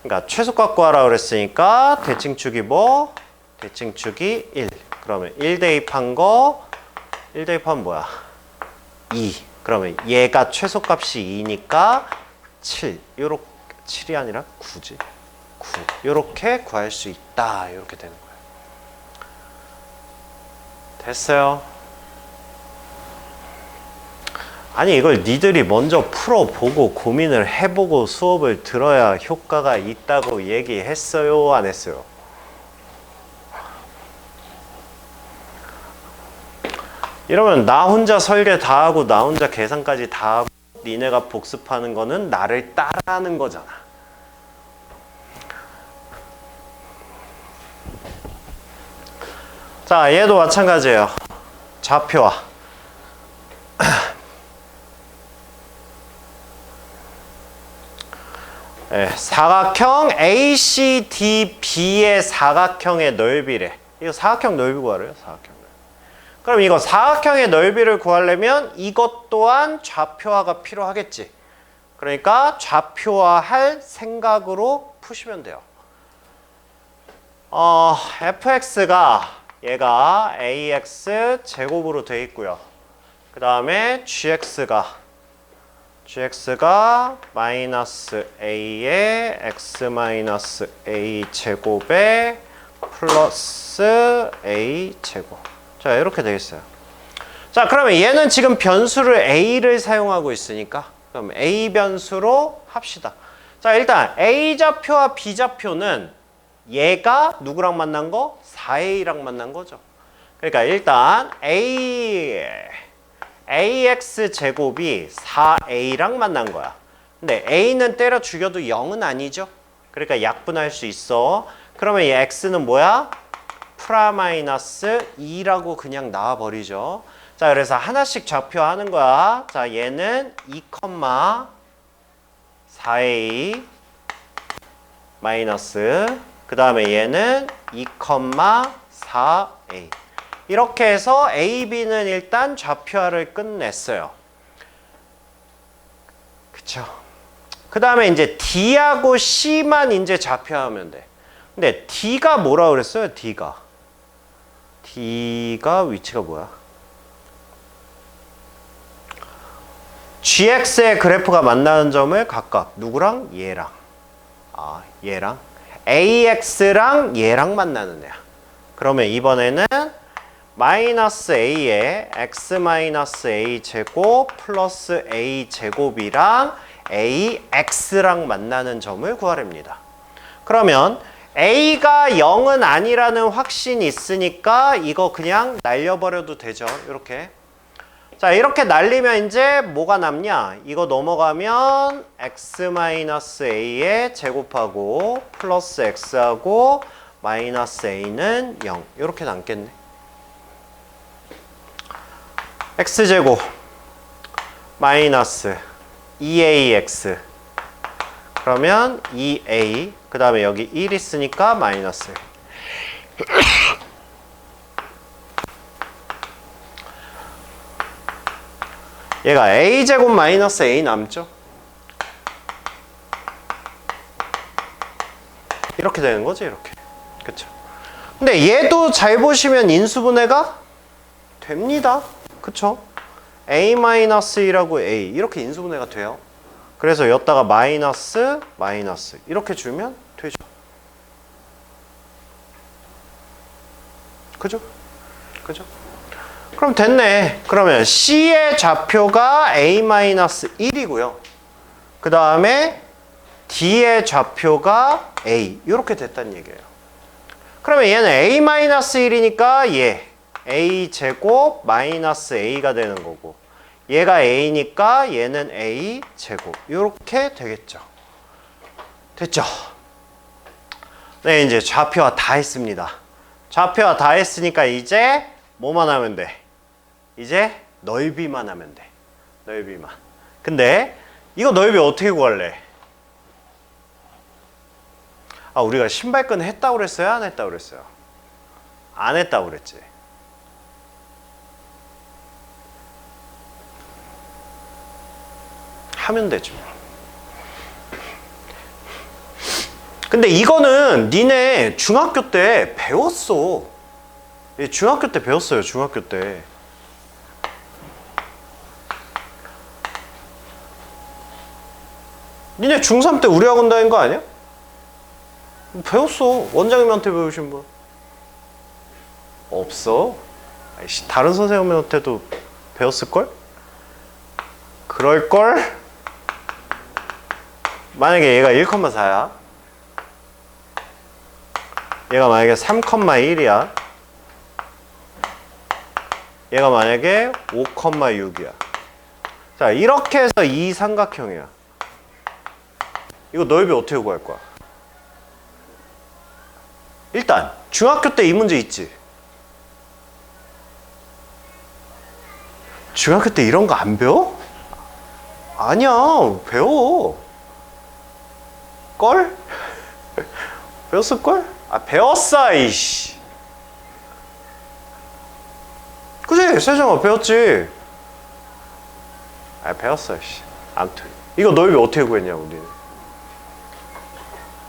그러니까 최소값 구하라 그랬으니까 대칭축이 뭐? 대칭축이 1. 그러면 1 대입한 뭐야? 2. 그러면 얘가 최소값이 2니까 7. 요렇게 7이 아니라 9지. 9. 요렇게 구할 수 있다. 요렇게 되는 거예요. 됐어요? 아니 이걸 니들이 먼저 풀어보고 고민을 해보고 수업을 들어야 효과가 있다고 얘기했어요? 안 했어요? 이러면 나 혼자 설계 다 하고 나 혼자 계산까지 다 하고 니네가 복습하는 거는 나를 따라하는 거잖아. 자, 얘도 마찬가지예요. 좌표와 네, 사각형 ACDB의 사각형의 넓이래. 이거 사각형 넓이 구하래요. 사각형 넓이. 그럼 이거 사각형의 넓이를 구하려면 이것 또한 좌표화가 필요하겠지. 그러니까 좌표화할 생각으로 푸시면 돼요. fx가 얘가 ax 제곱으로 돼 있고요. 그 다음에 gx가 마이너스 a에 x 마이너스 a 제곱에 플러스 a 제곱. 자, 이렇게 되겠어요. 자, 그러면 얘는 지금 변수를 a를 사용하고 있으니까 그럼 a 변수로 합시다. 자, 일단 a 좌표와 b 좌표는 얘가 누구랑 만난 거? 4a랑 만난 거죠. 그러니까 일단 ax 제곱이 4a랑 만난 거야. 근데 a는 때려 죽여도 0은 아니죠. 그러니까 약분할 수 있어. 그러면 이 x는 뭐야? 프라마이너스 2라고 그냥 나와버리죠. 자, 그래서 하나씩 좌표하는 거야. 자, 얘는 2,4a 마이너스 그 다음에 얘는 2,4a 이렇게 해서 A, B는 일단 좌표화를 끝냈어요. 그쵸? 그 다음에 이제 D하고 C만 이제 좌표하면 돼. 근데 D가 뭐라 그랬어요? D가 위치가 뭐야? GX의 그래프가 만나는 점을 각각 누구랑? 얘랑. 얘랑. AX랑 얘랑 만나는 애야. 그러면 이번에는 마이너스 a에 x 마이너스 a 제곱 플러스 a 제곱이랑 ax랑 만나는 점을 구하랍니다. 그러면 a가 0은 아니라는 확신이 있으니까 이거 그냥 날려버려도 되죠. 이렇게. 자, 이렇게 날리면 이제 뭐가 남냐? 이거 넘어가면 x 마이너스 a에 제곱하고 플러스 x하고 마이너스 a는 0 이렇게 남겠네. x제곱 마이너스 2ax 그러면 2a 그 다음에 여기 1 있으니까 마이너스 얘가 a제곱 마이너스 a 남죠? 이렇게 되는 거지, 이렇게. 그쵸? 근데 얘도 잘 보시면 인수분해가 됩니다. 그쵸? a-2라고 a 이렇게 인수분해가 돼요. 그래서 여기다가 마이너스 마이너스 이렇게 주면 되죠. 그죠? 그죠? 그럼 됐네. 그러면 C의 좌표가 a-1이고요. 그 다음에 D의 좌표가 a 이렇게 됐다는 얘기예요. 그러면 얘는 a-1이니까 얘 a제곱 마이너스 a가 되는 거고 얘가 a니까 얘는 a제곱 이렇게 되겠죠. 됐죠? 네, 이제 좌표화 다 했습니다. 좌표화 다 했으니까 이제 뭐만 하면 돼? 이제 넓이만 하면 돼. 넓이만. 근데 이거 넓이 어떻게 구할래? 아, 우리가 신발끈 했다고 그랬어요? 안 했다고 그랬어요? 안 했다고 그랬지. 하면 되죠. 근데 이거는 니네 중학교 때 배웠어. 중학교 때 배웠어요. 중학교 때. 니네 중3 때 우리 학원 다닌 거 아니야? 배웠어. 원장님한테 배우신 분 없어? 아이씨, 다른 선생님한테도 배웠을걸? 그럴걸? 만약에 얘가 1,4야 얘가 만약에 3,1이야 얘가 만약에 5,6이야 자, 이렇게 해서 이 삼각형이야. 이거 넓이 어떻게 구할 거야? 일단 중학교 때 이 문제 있지? 중학교 때 이런 거 안 배워? 아니야, 배워. 걸? 배웠을걸? 아, 배웠어, 이씨. 그치? 세정아, 배웠지? 아, 배웠어, 이씨. 아무튼. 이거 넓이 어떻게 구했냐고, 우리는.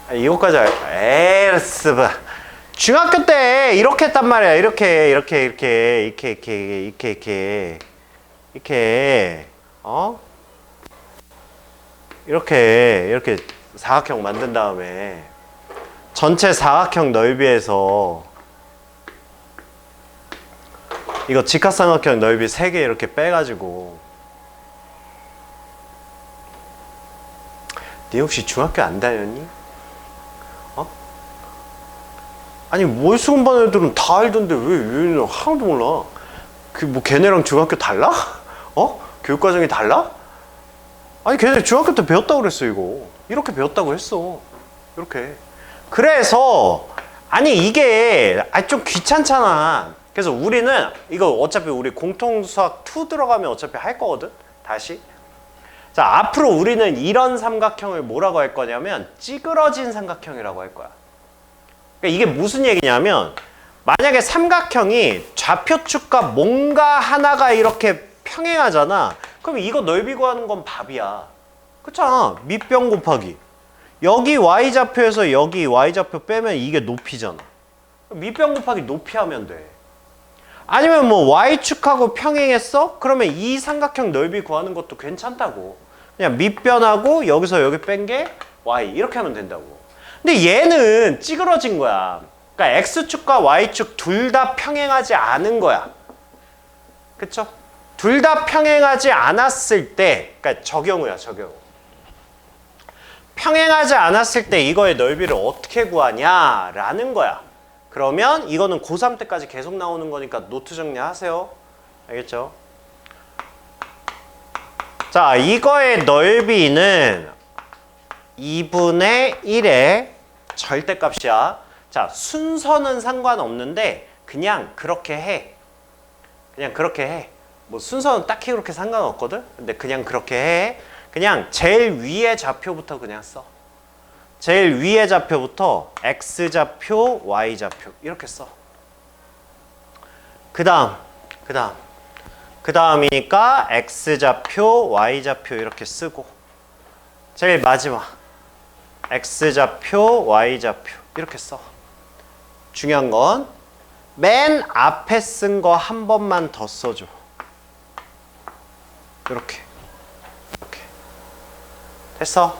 아, 이거까지, 에이스, 봐. 중학교 때 이렇게 했단 말이야. 이렇게, 이렇게 사각형 만든 다음에 전체 사각형 넓이에서 이거 직각삼각형 넓이 3개 이렇게 빼가지고 니 혹시 중학교 안 다녔니? 어? 아니 월수금반 애들은 다 알던데 왜 얘는 하나도 몰라? 그 뭐 걔네랑 중학교 달라? 어? 교육과정이 달라? 아니 걔네 중학교 때 배웠다고 그랬어. 이거 이렇게 배웠다고 했어. 이렇게. 그래서 아니 이게 좀 귀찮잖아. 그래서 우리는 이거 어차피 우리 공통수학 2 들어가면 어차피 할 거거든. 다시. 자, 앞으로 우리는 이런 삼각형을 뭐라고 할 거냐면 찌그러진 삼각형이라고 할 거야. 그러니까 이게 무슨 얘기냐면 만약에 삼각형이 좌표축과 뭔가 하나가 이렇게 평행하잖아. 그럼 이거 넓이 구하는 건 답이야. 그렇잖아. 밑변 곱하기 여기 y좌표에서 여기 y좌표 빼면 이게 높이잖아. 밑변 곱하기 높이 하면 돼. 아니면 뭐 y축하고 평행했어? 그러면 이 삼각형 넓이 구하는 것도 괜찮다고. 그냥 밑변하고 여기서 여기 뺀 게 y 이렇게 하면 된다고. 근데 얘는 찌그러진 거야. 그러니까 x축과 y축 둘 다 평행하지 않은 거야. 그쵸? 둘 다 평행하지 않았을 때, 그러니까 저 경우야, 저 경우. 평행하지 않았을 때 이거의 넓이를 어떻게 구하냐라는 거야. 그러면 이거는 고3 때까지 계속 나오는 거니까 노트 정리하세요. 알겠죠? 자, 이거의 넓이는 2분의 1의 절대값이야. 자, 순서는 상관없는데 그냥 그렇게 해. 그냥 그렇게 해. 뭐 순서는 딱히 그렇게 상관없거든? 근데 그냥 그렇게 해. 그냥 제일 위의 좌표부터 그냥 써. 제일 위의 좌표부터 x좌표, y좌표 이렇게 써. 그 다음 그 다음이니까 x좌표, y좌표 이렇게 쓰고 제일 마지막 x좌표, y좌표 이렇게 써. 중요한 건 맨 앞에 쓴 거 한 번만 더 써줘. 이렇게 됐어.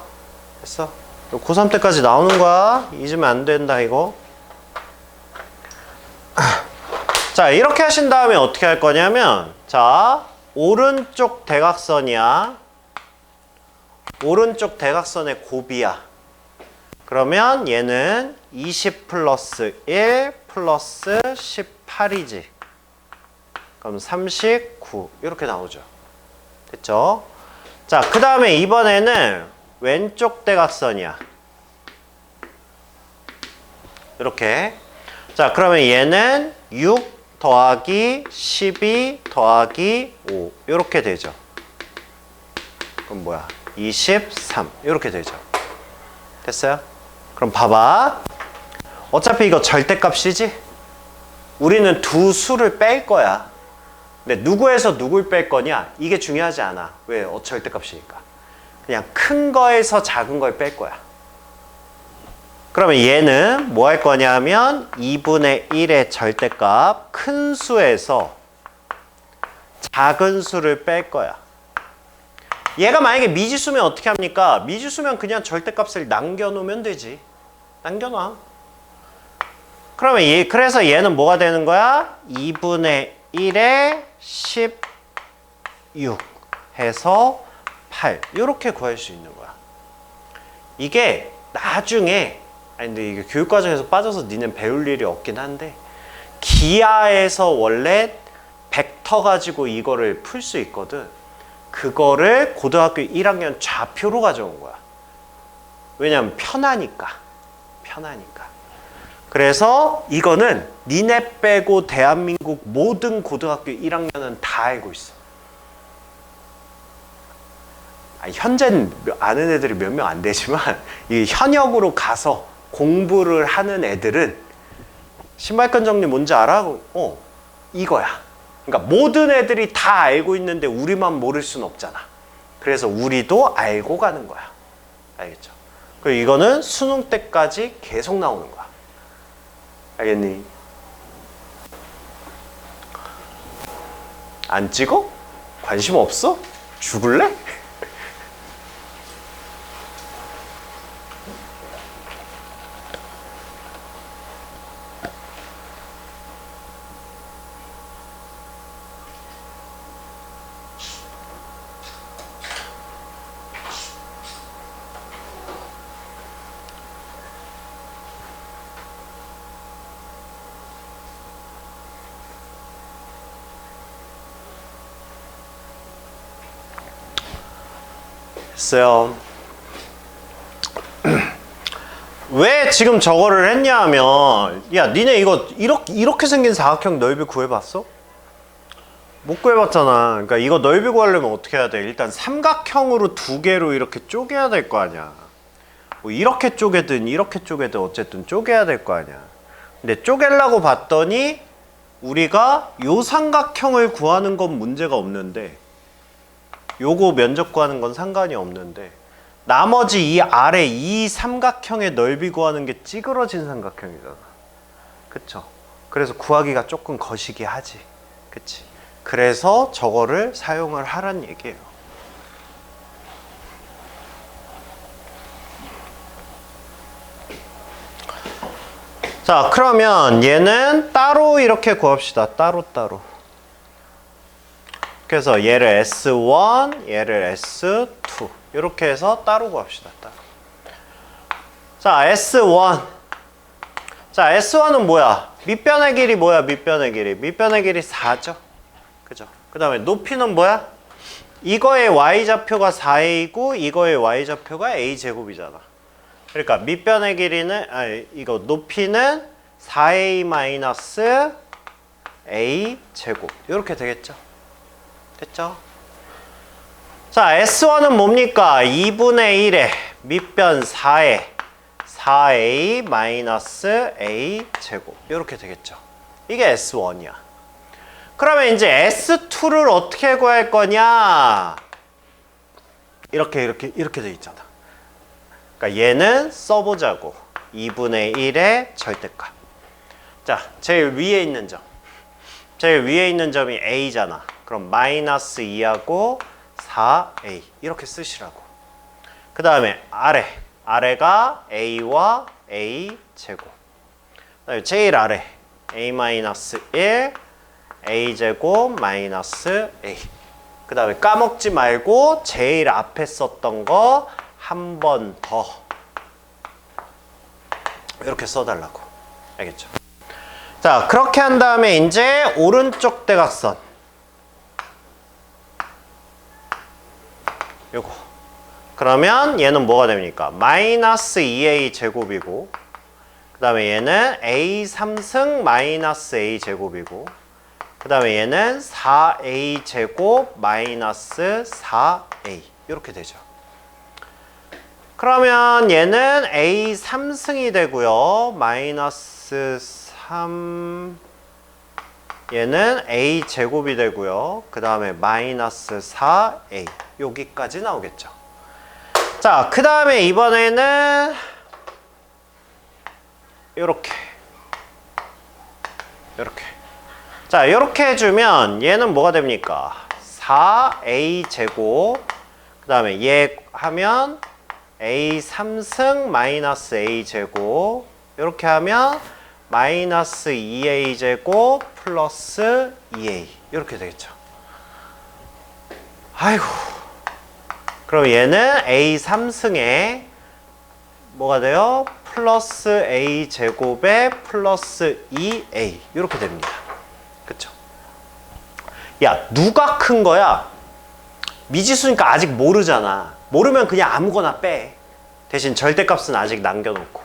고3 때까지 나오는 거야. 잊으면 안 된다 이거. 자, 이렇게 하신 다음에 어떻게 할 거냐면, 자, 오른쪽 대각선이야. 오른쪽 대각선의 곱이야. 그러면 얘는 20 플러스 1 플러스 18이지. 그럼 39 이렇게 나오죠. 됐죠? 자, 그 다음에 이번에는 왼쪽 대각선이야. 이렇게. 자, 그러면 얘는 6 더하기 12 더하기 5 이렇게 되죠. 그럼 뭐야? 23 이렇게 되죠. 됐어요? 그럼 봐봐. 어차피 이거 절대값이지? 우리는 두 수를 뺄 거야. 근데 누구에서 누굴 뺄 거냐? 이게 중요하지 않아. 왜? 절대값이니까. 그냥 큰 거에서 작은 걸 뺄 거야. 그러면 얘는 뭐 할 거냐면 2분의 1의 절대값 큰 수에서 작은 수를 뺄 거야. 얘가 만약에 미지수면 어떻게 합니까? 미지수면 그냥 절대값을 남겨놓으면 되지. 남겨놔. 그러면 그래서 얘는 뭐가 되는 거야? 2분의 1에 16 해서 8 이렇게 구할 수 있는 거야. 이게 나중에 근데 이게 교육과정에서 빠져서 니는 배울 일이 없긴 한데 기하에서 원래 벡터 가지고 이거를 풀 수 있거든. 그거를 고등학교 1학년 좌표로 가져온 거야. 왜냐면 편하니까. 그래서 이거는 니네 빼고 대한민국 모든 고등학교 1학년은 다 알고 있어. 현재는 아는 애들이 몇 명 안 되지만 이 현역으로 가서 공부를 하는 애들은 신발끈 정리 뭔지 알아? 이거야. 그러니까 모든 애들이 다 알고 있는데 우리만 모를 순 없잖아. 그래서 우리도 알고 가는 거야. 알겠죠? 그리고 이거는 수능 때까지 계속 나오는 거야. 알겠니? 안 찍어? 관심 없어? 죽을래? 됐어요. 왜 지금 저거를 했냐 하면 야 니네 이거 이렇게 생긴 사각형 넓이 구해봤어? 못 구해봤잖아. 그러니까 이거 넓이 구하려면 어떻게 해야 돼? 일단 삼각형으로 두 개로 이렇게 쪼개야 될 거 아니야. 뭐 이렇게 쪼개든 이렇게 쪼개든 어쨌든 쪼개야 될 거 아니야. 근데 쪼개려고 봤더니 우리가 요 삼각형을 구하는 건 문제가 없는데 요거 면적 구하는 건 상관이 없는데 나머지 이 아래 이 삼각형의 넓이 구하는 게 찌그러진 삼각형이잖아. 그쵸? 그래서 구하기가 조금 거시기 하지. 그치? 그래서 저거를 사용을 하란 얘기예요. 자, 그러면 얘는 따로 이렇게 구합시다. 따로. 그래서 얘를 S1, 얘를 S2 이렇게 해서 따로 구합시다. 따로. 자, S1. 자, S1은 뭐야? 밑변의 길이 뭐야? 밑변의 길이 4죠. 그죠? 그 다음에 높이는 뭐야? 이거의 y좌표가 4a이고 이거의 y좌표가 a제곱이잖아. 그러니까 밑변의 길이는 이거 높이는 4a 마이너스 a 제곱 이렇게 되겠죠. 됐죠? 자, S1은 뭡니까? 2분의 1에 밑변 4에 4a 마이너스 a 제곱 이렇게 되겠죠. 이게 S1이야. 그러면 이제 S2를 어떻게 구할 거냐? 이렇게 돼 있잖아. 그러니까 얘는 써보자고. 2분의 1의 절대값. 자, 제일 위에 있는 점. 제일 위에 있는 점이 A잖아. 그럼 마이너스 2하고 4A 이렇게 쓰시라고. 그 다음에 아래가 A와 A 제곱. 그다음에 제일 아래 A-1 A 제곱 마이너스 A. 그 다음에 까먹지 말고 제일 앞에 썼던 거 한 번 더 이렇게 써달라고. 알겠죠? 자, 그렇게 한 다음에 이제 오른쪽 대각선 요거. 그러면 얘는 뭐가 됩니까? 마이너스 2A 제곱이고, 그 다음에 얘는 A 3승 마이너스 A 제곱이고, 그 다음에 얘는 4A 제곱 마이너스 4A 이렇게 되죠. 그러면 얘는 A 3승이 되고요. 마이너스 3 얘는 A 제곱이 되고요. 그 다음에 마이너스 4A 여기까지 나오겠죠. 자, 그 다음에 이번에는 요렇게 자, 요렇게 해주면 얘는 뭐가 됩니까? 4A 제곱 그 다음에 얘 하면 A 3승 마이너스 A 제곱 요렇게 하면 마이너스 2A 제곱 플러스 2A 이렇게 되겠죠. 아이고. 그럼 얘는 A 3승에 뭐가 돼요? 플러스 A 제곱에 플러스 2A 이렇게 됩니다. 그쵸? 야, 누가 큰 거야? 미지수니까 아직 모르잖아. 모르면 그냥 아무거나 빼. 대신 절대값은 아직 남겨놓고.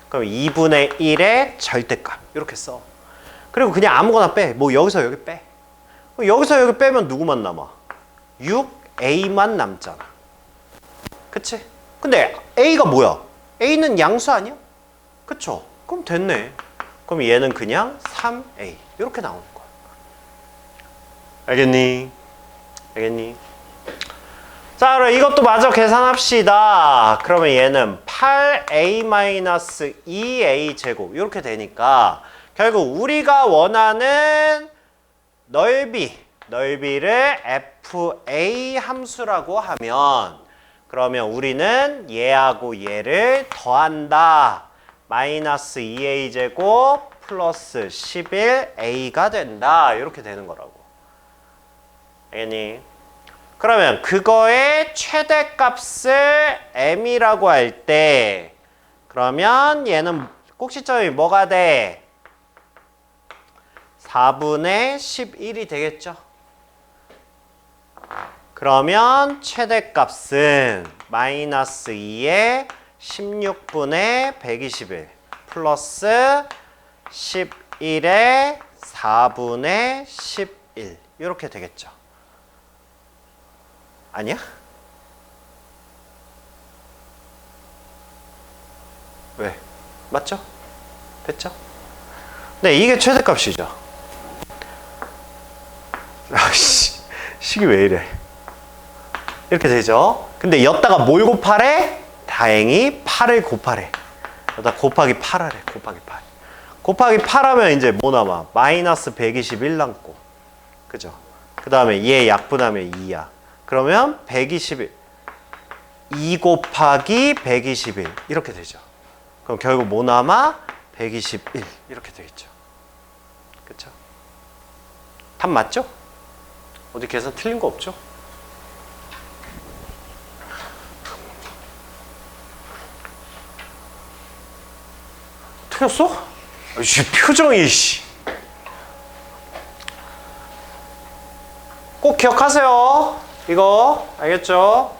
그럼 2분의 1의 절대값 이렇게 써. 그리고 그냥 아무거나 빼. 뭐 여기서 여기 빼. 여기서 여기 빼면 누구만 남아? 6A만 남잖아. 그치? 근데 A가 뭐야? A는 양수 아니야? 그쵸? 그럼 됐네. 그럼 얘는 그냥 3A 이렇게 나오는 거야. 알겠니? 자, 그럼 이것도 마저 계산합시다. 그러면 얘는 8A-2A 제곱 이렇게 되니까 결국 우리가 원하는 넓이를 FA 함수라고 하면 그러면 우리는 얘하고 얘를 더한다. 마이너스 2A 제곱 플러스 11A가 된다. 이렇게 되는 거라고. 알겠니? 그러면 그거의 최대값을 m이라고 할 때 그러면 얘는 꼭지점이 뭐가 돼? 4분의 11이 되겠죠? 그러면 최대값은 마이너스 2에 16분의 121 플러스 11에 4분의 11 이렇게 되겠죠? 아니야? 왜? 맞죠? 됐죠? 네, 이게 최대값이죠. 아씨, 식이 왜 이래? 이렇게 되죠? 근데 여기다가 뭘 곱하래? 다행히 8을 곱하래. 여기다 곱하기 8 하래. 곱하기 8. 곱하기 8 하면 이제 뭐 남아? 마이너스 121 남고. 그죠? 그 다음에 얘 약분하면 2야. 그러면 121. 2 곱하기 121. 이렇게 되죠. 그럼 결국 뭐 남아? 121. 이렇게 되겠죠. 그쵸? 답 맞죠? 어디 계산 틀린 거 없죠? 틀렸어? 이 표정이 씨. 꼭 기억하세요. 이거 알겠죠?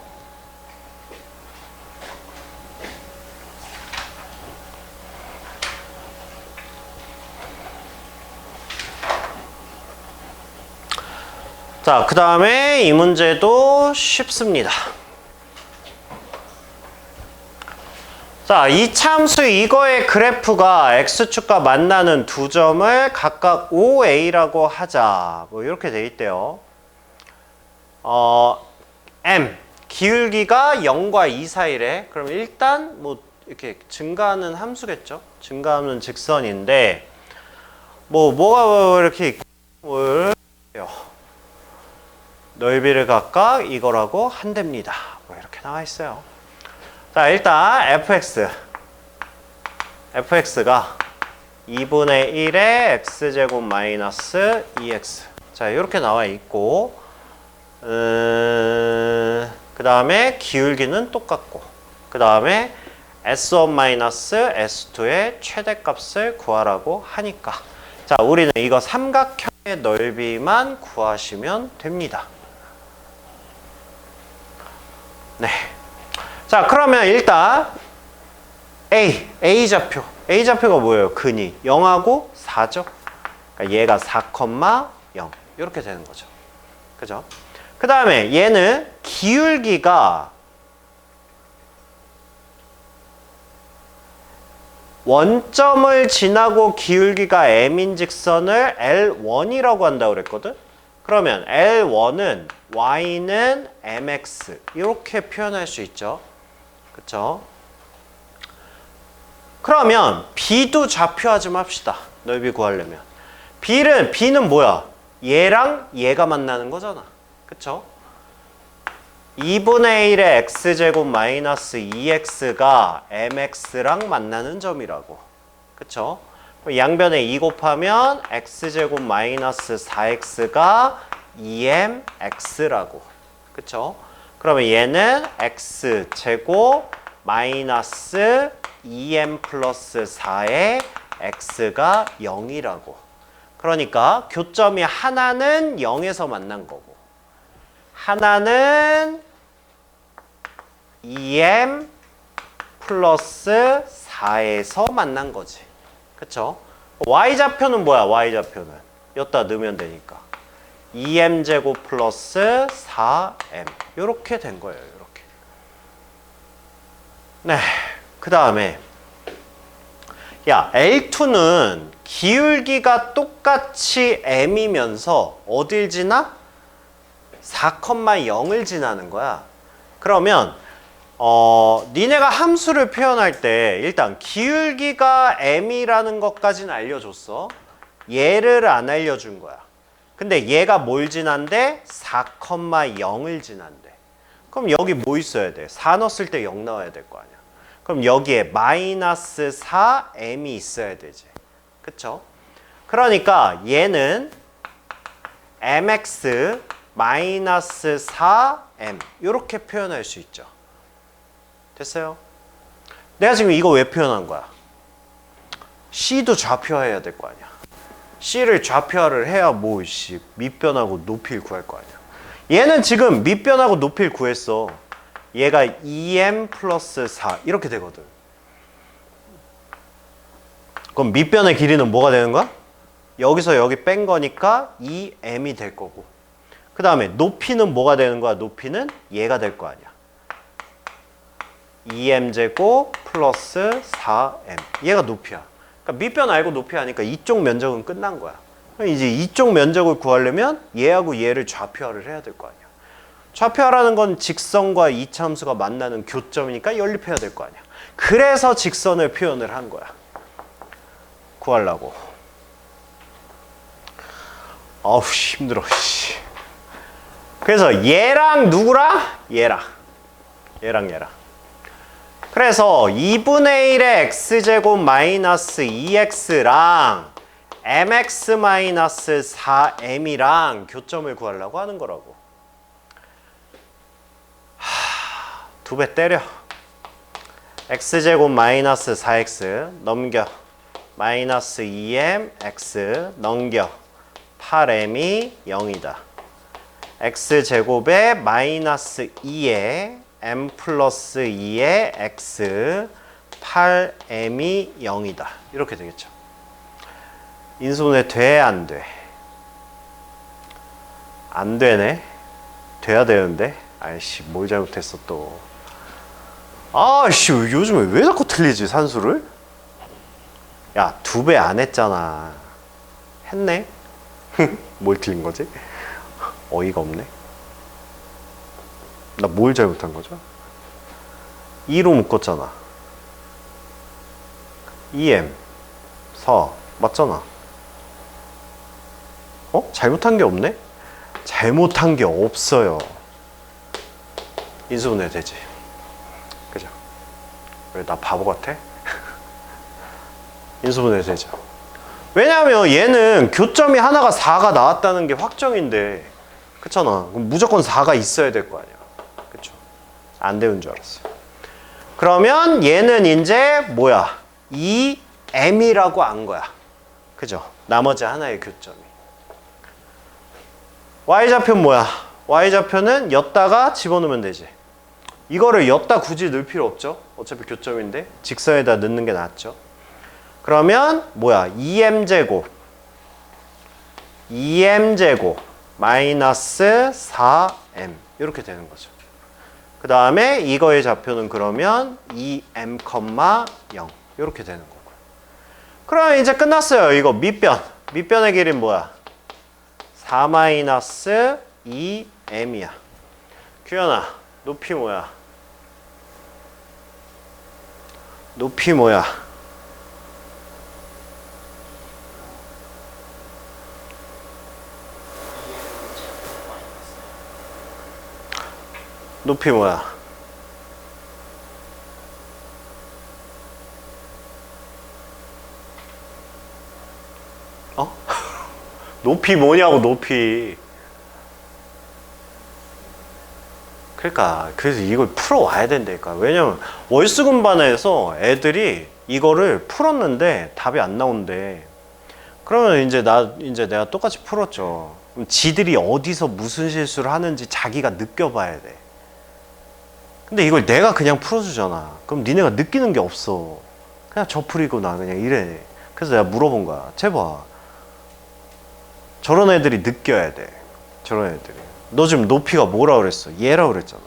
자, 그 다음에 이 문제도 쉽습니다. 자, 이 참수 이거의 그래프가 x축과 만나는 두 점을 각각 OA라고 하자. 뭐 이렇게 돼 있대요. M 기울기가 0과 2 사이래. 그럼 일단 뭐 이렇게 증가하는 함수겠죠. 증가하는 직선인데 뭐가 이렇게 있고 넓이를 각각 이거라고 한답니다. 뭐 이렇게 나와 있어요. 자, 일단 fx가 2분의 1의 x제곱 마이너스 2x. 자, 이렇게 나와 있고, 그 다음에 기울기는 똑같고, 그 다음에 s1 마이너스 s2의 최대값을 구하라고 하니까. 자, 우리는 이거 삼각형의 넓이만 구하시면 됩니다. 네. 자, 그러면 일단 A 좌표가 뭐예요? 근이 0하고 4죠. 그러니까 얘가 4,0 이렇게 되는 거죠. 그죠? 그 다음에 얘는 기울기가 원점을 지나고 기울기가 m인 직선을 L1이라고 한다고 그랬거든? 그러면 L1은 y는 mx 이렇게 표현할 수 있죠. 그쵸? 그러면 B도 좌표화 좀 합시다. 넓이 구하려면. B는 뭐야? 얘랑 얘가 만나는 거잖아. 그쵸? 2분의 1의 x제곱 마이너스 2x가 mx랑 만나는 점이라고. 그쵸? 양변에 2 곱하면 x제곱 마이너스 4x가 2mx라고. 그쵸? 그러면 얘는 x제곱 마이너스 2m 플러스 4의 x가 0이라고. 그러니까 교점이 하나는 0에서 만난 거고 하나는 2m 플러스 4에서 만난 거지. 그쵸? y좌표는 뭐야? y좌표는 여기다 넣으면 되니까 2m제곱 플러스 4m 이렇게 된 거예요. 이렇게. 네. 그 다음에 야, L2는 기울기가 똑같이 m이면서 어딜 지나? 4,0을 지나는 거야. 그러면 니네가 함수를 표현할 때 일단 기울기가 m이라는 것까지는 알려줬어. 얘를 안 알려준 거야. 근데 얘가 뭘 지난대? 4,0을 지난대. 그럼 여기 뭐 있어야 돼? 4 넣었을 때 0 나와야 될 거 아니야. 그럼 여기에 마이너스 4m이 있어야 되지. 그쵸? 그러니까 얘는 mx 마이너스 4m 이렇게 표현할 수 있죠. 됐어요? 내가 지금 이거 왜 표현한 거야? C도 좌표화해야 될 거 아니야. C를 좌표화를 해야 뭐 밑변하고 높이를 구할 거 아니야. 얘는 지금 밑변하고 높이를 구했어. 얘가 2m 플러스 4 이렇게 되거든. 그럼 밑변의 길이는 뭐가 되는 거야? 여기서 여기 뺀 거니까 2m이 될 거고 그 다음에 높이는 뭐가 되는 거야? 높이는 얘가 될 거 아니야. 2m제곱 플러스 4m 얘가 높이야. 그러니까 밑변 알고 높이 하니까 이쪽 면적은 끝난 거야. 그럼 이제 이쪽 면적을 구하려면 얘하고 얘를 좌표화를 해야 될 거 아니야. 좌표화라는 건 직선과 이차함수가 만나는 교점이니까 연립해야 될 거 아니야. 그래서 직선을 표현을 한 거야. 구하려고. 아우 힘들어. 그래서 얘랑 누구랑? 얘랑. 그래서 2분의 1의 x제곱 마이너스 2x랑 mx 마이너스 4m이랑 교점을 구하려고 하는 거라고. 2배 때려. x제곱 마이너스 4x 넘겨. 마이너스 2m x 넘겨. 8m이 0이다. x제곱에 마이너스 2에 m 플러스 2의 x 8m이 0이다. 이렇게 되겠죠. 인수분해 돼? 안 돼? 안 되네. 돼야 되는데. 아이씨 뭘 잘못했어 또. 아씨 요즘에 왜 자꾸 틀리지 산수를? 야 2배 안 했잖아. 했네? 뭘 틀린 거지? 어이가 없네. 나 뭘 잘못한 거죠? 2로 묶었잖아. 2m 4 맞잖아. 잘못한 게 없네? 잘못한 게 없어요. 인수분해 되지. 그죠? 왜 나 바보 같아? 인수분해 되죠. 왜냐하면 얘는 교점이 하나가 4가 나왔다는 게 확정인데, 그렇잖아. 그럼 무조건 4가 있어야 될 거 아니야. 그쵸? 안 되는 줄 알았어. 그러면 얘는 이제 뭐야? 2m이라고 안 거야. 그죠? 나머지 하나의 교점이. y좌표는 뭐야? y좌표는 엿다가 집어넣으면 되지. 이거를 엿다 굳이 넣을 필요 없죠? 어차피 교점인데 직선에다 넣는 게 낫죠. 그러면 뭐야? 2m제곱 마이너스 4m 이렇게 되는 거죠. 그 다음에 이거의 좌표는 그러면 2m, 0 이렇게 되는 거고. 그러면 이제 끝났어요. 이거 밑변의 길이는 뭐야? 4 마이너스 2m이야. 규현아, 높이 뭐야? 높이 뭐야? 높이 뭐야? 높이 뭐냐고, 높이. 그러니까 그래서 이걸 풀어와야 된다니까. 왜냐면 월수금반에서 애들이 이거를 풀었는데 답이 안 나온대. 그러면 이제 내가 똑같이 풀었죠. 그럼 지들이 어디서 무슨 실수를 하는지 자기가 느껴봐야 돼. 근데 이걸 내가 그냥 풀어주잖아. 그럼 니네가 느끼는 게 없어. 그냥 저 풀이구나 그냥 이래. 그래서 내가 물어본 거야. 제발 저런 애들이 느껴야 돼. 저런 애들이. 너 지금 높이가 뭐라 그랬어? 얘라 그랬잖아.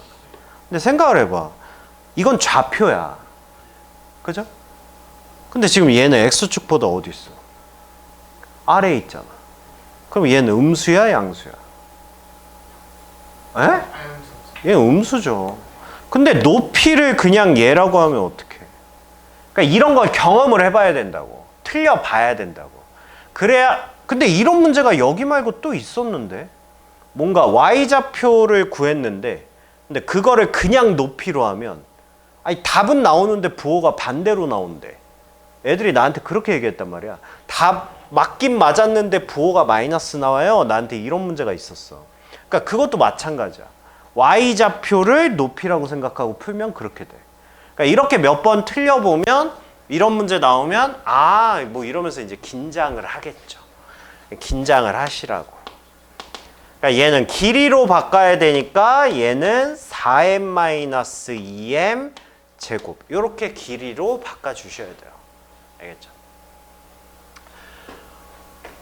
근데 생각을 해봐. 이건 좌표야. 그죠? 근데 지금 얘는 x축보다 어디 있어? 아래에 있잖아. 그럼 얘는 음수야, 양수야? 에? 얘는 음수죠. 근데 높이를 그냥 얘라고 하면 어떡해? 그러니까 이런 걸 경험을 해봐야 된다고. 틀려봐야 된다고. 그래야. 근데 이런 문제가 여기 말고 또 있었는데, 뭔가 y좌표를 구했는데, 근데 그거를 그냥 높이로 하면, 아니 답은 나오는데 부호가 반대로 나온대. 애들이 나한테 그렇게 얘기했단 말이야. 답 맞긴 맞았는데 부호가 마이너스 나와요. 나한테 이런 문제가 있었어. 그러니까 그것도 마찬가지야. y좌표를 높이라고 생각하고 풀면 그렇게 돼. 그러니까 이렇게 몇 번 틀려보면 이런 문제 나오면 뭐 이러면서 이제 긴장을 하겠죠. 긴장을 하시라고. 그러니까 얘는 길이로 바꿔야 되니까 얘는 4m-2m 제곱 이렇게 길이로 바꿔주셔야 돼요. 알겠죠?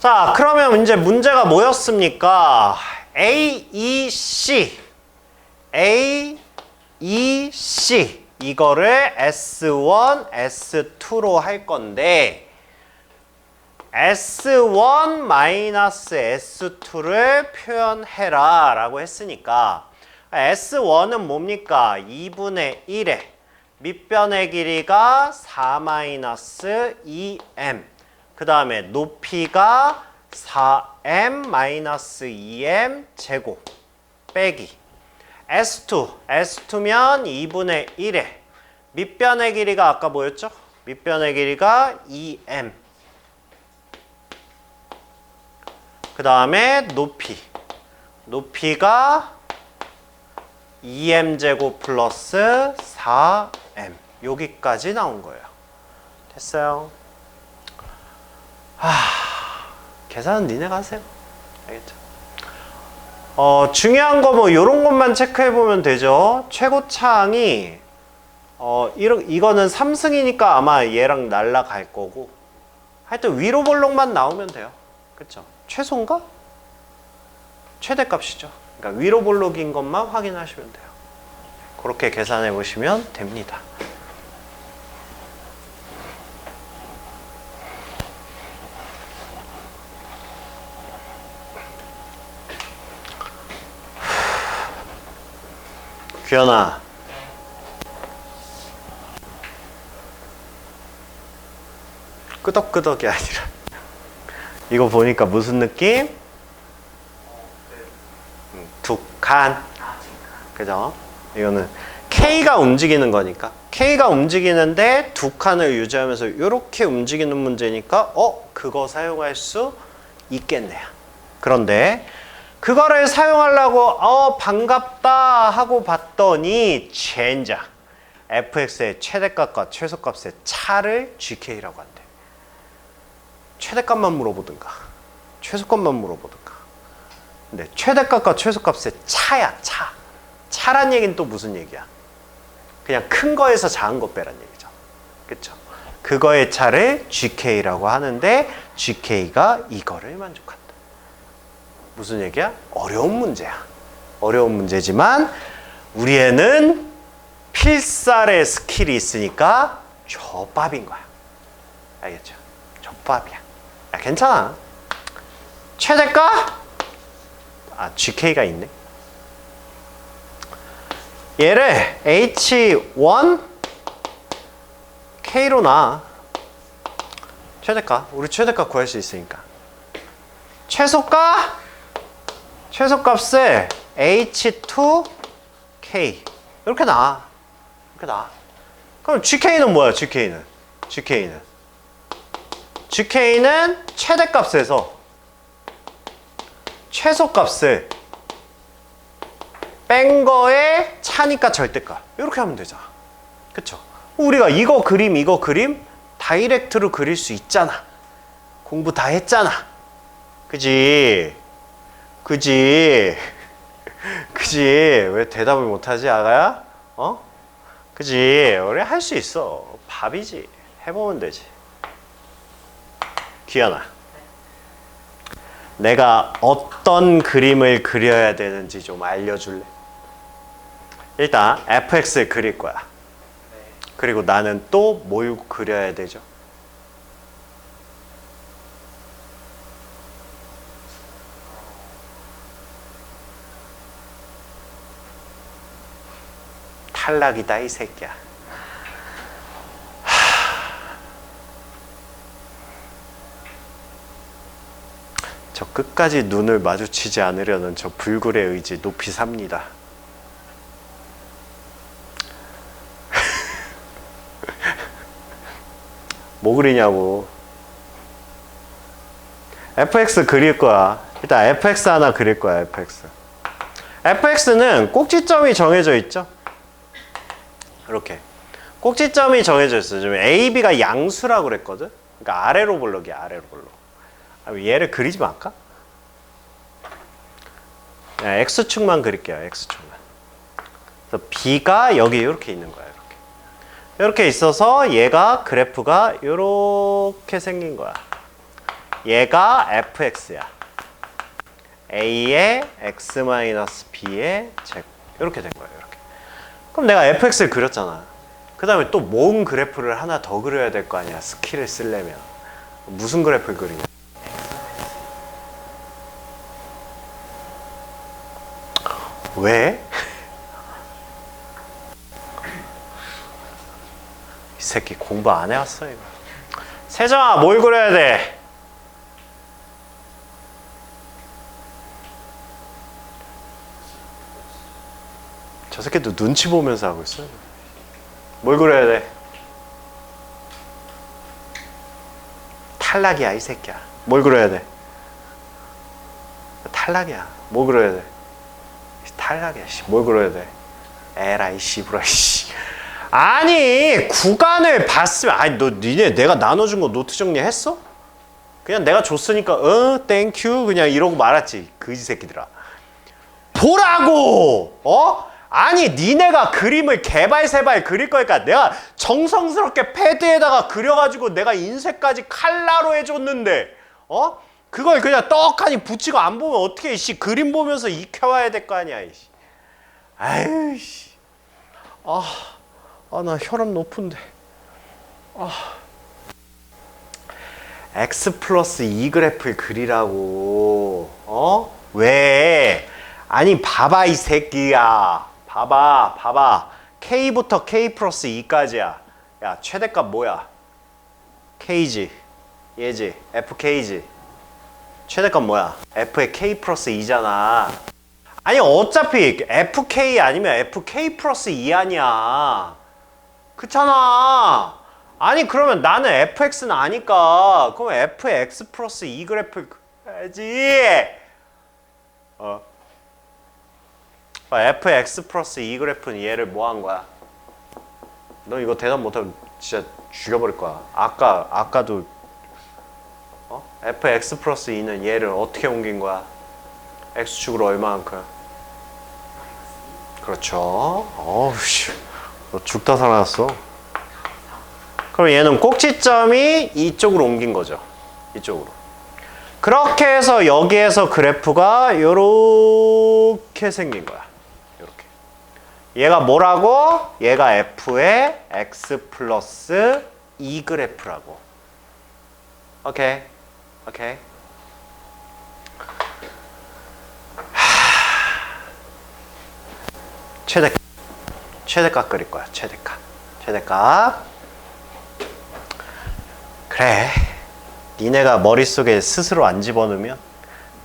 자, 그러면 이제 문제가 뭐였습니까? A, E, C 이거를 S1, S2로 할 건데 S1-S2를 표현해라 라고 했으니까 S1은 뭡니까? 2분의 1에 밑변의 길이가 4-2m 그 다음에 높이가 4m-2m 제곱 빼기 S2면 2분의 1에 밑변의 길이가 아까 뭐였죠? 밑변의 길이가 2m 그 다음에 높이가 2m제곱 플러스 4m 여기까지 나온 거예요. 됐어요? 계산은 니네가 하세요. 알겠죠? 중요한 거 뭐 요런 것만 체크해 보면 되죠. 최고차항이 이거는 3승이니까 아마 얘랑 날라갈 거고 하여튼 위로 볼록만 나오면 돼요. 그쵸? 최소인가? 최대값이죠. 그러니까 위로 볼록인 것만 확인하시면 돼요. 그렇게 계산해 보시면 됩니다. 규현아. 끄덕끄덕이 아니라 이거 보니까 무슨 느낌? 두 칸. 그죠? 이거는 K가 움직이는 거니까 K가 움직이는데 두 칸을 유지하면서 이렇게 움직이는 문제니까 그거 사용할 수 있겠네요. 그런데 그거를 사용하려고 반갑다 하고 봤더니 젠장 fx의 최대값과 최소값의 차를 gk라고 한대. 최대값만 물어보든가 최소값만 물어보든가. 근데 최대값과 최소값의 차야. 차란 얘기는 또 무슨 얘기야? 그냥 큰 거에서 작은 거 빼란 얘기죠. 그쵸? 그거의 차를 gk라고 하는데 gk가 이거를 만족한다. 무슨 얘기야? 어려운 문제야. 어려운 문제지만 우리 애는 필살의 스킬이 있으니까 족밥인 거야. 알겠죠? 족밥이야. 야, 괜찮아. 최대가? GK가 있네. 얘를 H1 K로 놔. 최대가. 우리 최대가 구할 수 있으니까. 최소값을 H2K 이렇게 놔. 그럼 GK는 뭐야? GK는 최대값에서 최소값을 뺀 거에 차니까 절대값. 이렇게 하면 되잖아. 그쵸? 우리가 이거 그림 다이렉트로 그릴 수 있잖아. 공부 다 했잖아. 그지? 왜 대답을 못하지, 아가야? 그지? 우리 할 수 있어. 밥이지. 해보면 되지. 귀현아. 내가 어떤 그림을 그려야 되는지 좀 알려줄래? 일단 fx를 그릴 거야. 그리고 나는 또 뭘 그려야 되죠? 탈락이다 이 새끼야. 저 끝까지 눈을 마주치지 않으려는 저 불굴의 의지 높이 삽니다. 뭐 그리냐고. fx 그릴 거야. 일단 fx 하나 그릴 거야. fx는 꼭지점이 정해져 있죠. 이렇게 꼭지점이 정해져 있어. 지금 A, B가 양수라고 그랬거든. 그러니까 아래로 볼록이야. 아래로 볼록. 얘를 그리지 말까? X축만 그릴게요. X축만. 그래서 B가 여기 이렇게 있는 거야. 이렇게 있어서 얘가 그래프가 이렇게 생긴 거야. 얘가 fx야. a의 x-b의 제곱. 이렇게 된 거야. 이렇게. 그럼 내가 fx를 그렸잖아. 그 다음에 또 모음 그래프를 하나 더 그려야 될 거 아니야. 스킬을 쓰려면. 무슨 그래프를 그리냐? 왜? 이 새끼 공부 안 해왔어 이거. 세정아 뭘 그려야 돼? 저 새끼도 눈치 보면서 하고 있어. 뭘 그려야 돼? 탈락이야 이 새끼야. 뭘 그려야 돼? 탈락이야. 뭘 그려야 돼? 탈락이야. 뭘 그려야 돼? 에라이 씨부라 씨. 아니 구간을 봤으면 니네 내가 나눠준 거 노트 정리했어? 그냥 내가 줬으니까 땡큐 그냥 이러고 말았지. 그지 새끼들아. 보라고! 아니 니네가 그림을 개발세발 그릴 거니까 내가 정성스럽게 패드에다가 그려가지고 내가 인쇄까지 칼라로 해줬는데 그걸 그냥 떡하니 붙이고 안 보면 어떻게 씨 그림 보면서 익혀와야 될 거 아니야 이씨. 아유 씨. 나 혈압 높은데. x 플러스 2 그래프를 그리라고. 왜? 아니 봐봐 이 새끼야. 봐봐. K부터 K 플러스 2까지야. 야, 최대값 뭐야? K지. 얘지. FK지. 최대값 뭐야? F의 K 플러스 2잖아. 아니, 어차피 FK 아니면 FK 플러스 2 아니야. 그렇잖아. 아니, 그러면 나는 FX는 아니까. 그럼 F의 X 플러스 2 그래프 해야지. F의 X 플러스 2 그래프는 얘를 뭐 한 거야? 너 이거 대답 못하면 진짜 죽여버릴 거야. 아까도 Fx 플러스 2는 얘를 어떻게 옮긴 거야? X축으로 얼마만큼? 그렇죠. 어우씨, 너 죽다 살아났어. 그럼 얘는 꼭지점이 이쪽으로 옮긴 거죠. 이쪽으로. 그렇게 해서 여기에서 그래프가 요렇게 생긴 거야. 요렇게. 얘가 뭐라고? 얘가 F의 X 플러스 2 그래프라고. 오케이. 최대값 그릴 거야. 최대값. 그래. 니네가 머릿속에 스스로 안 집어넣으면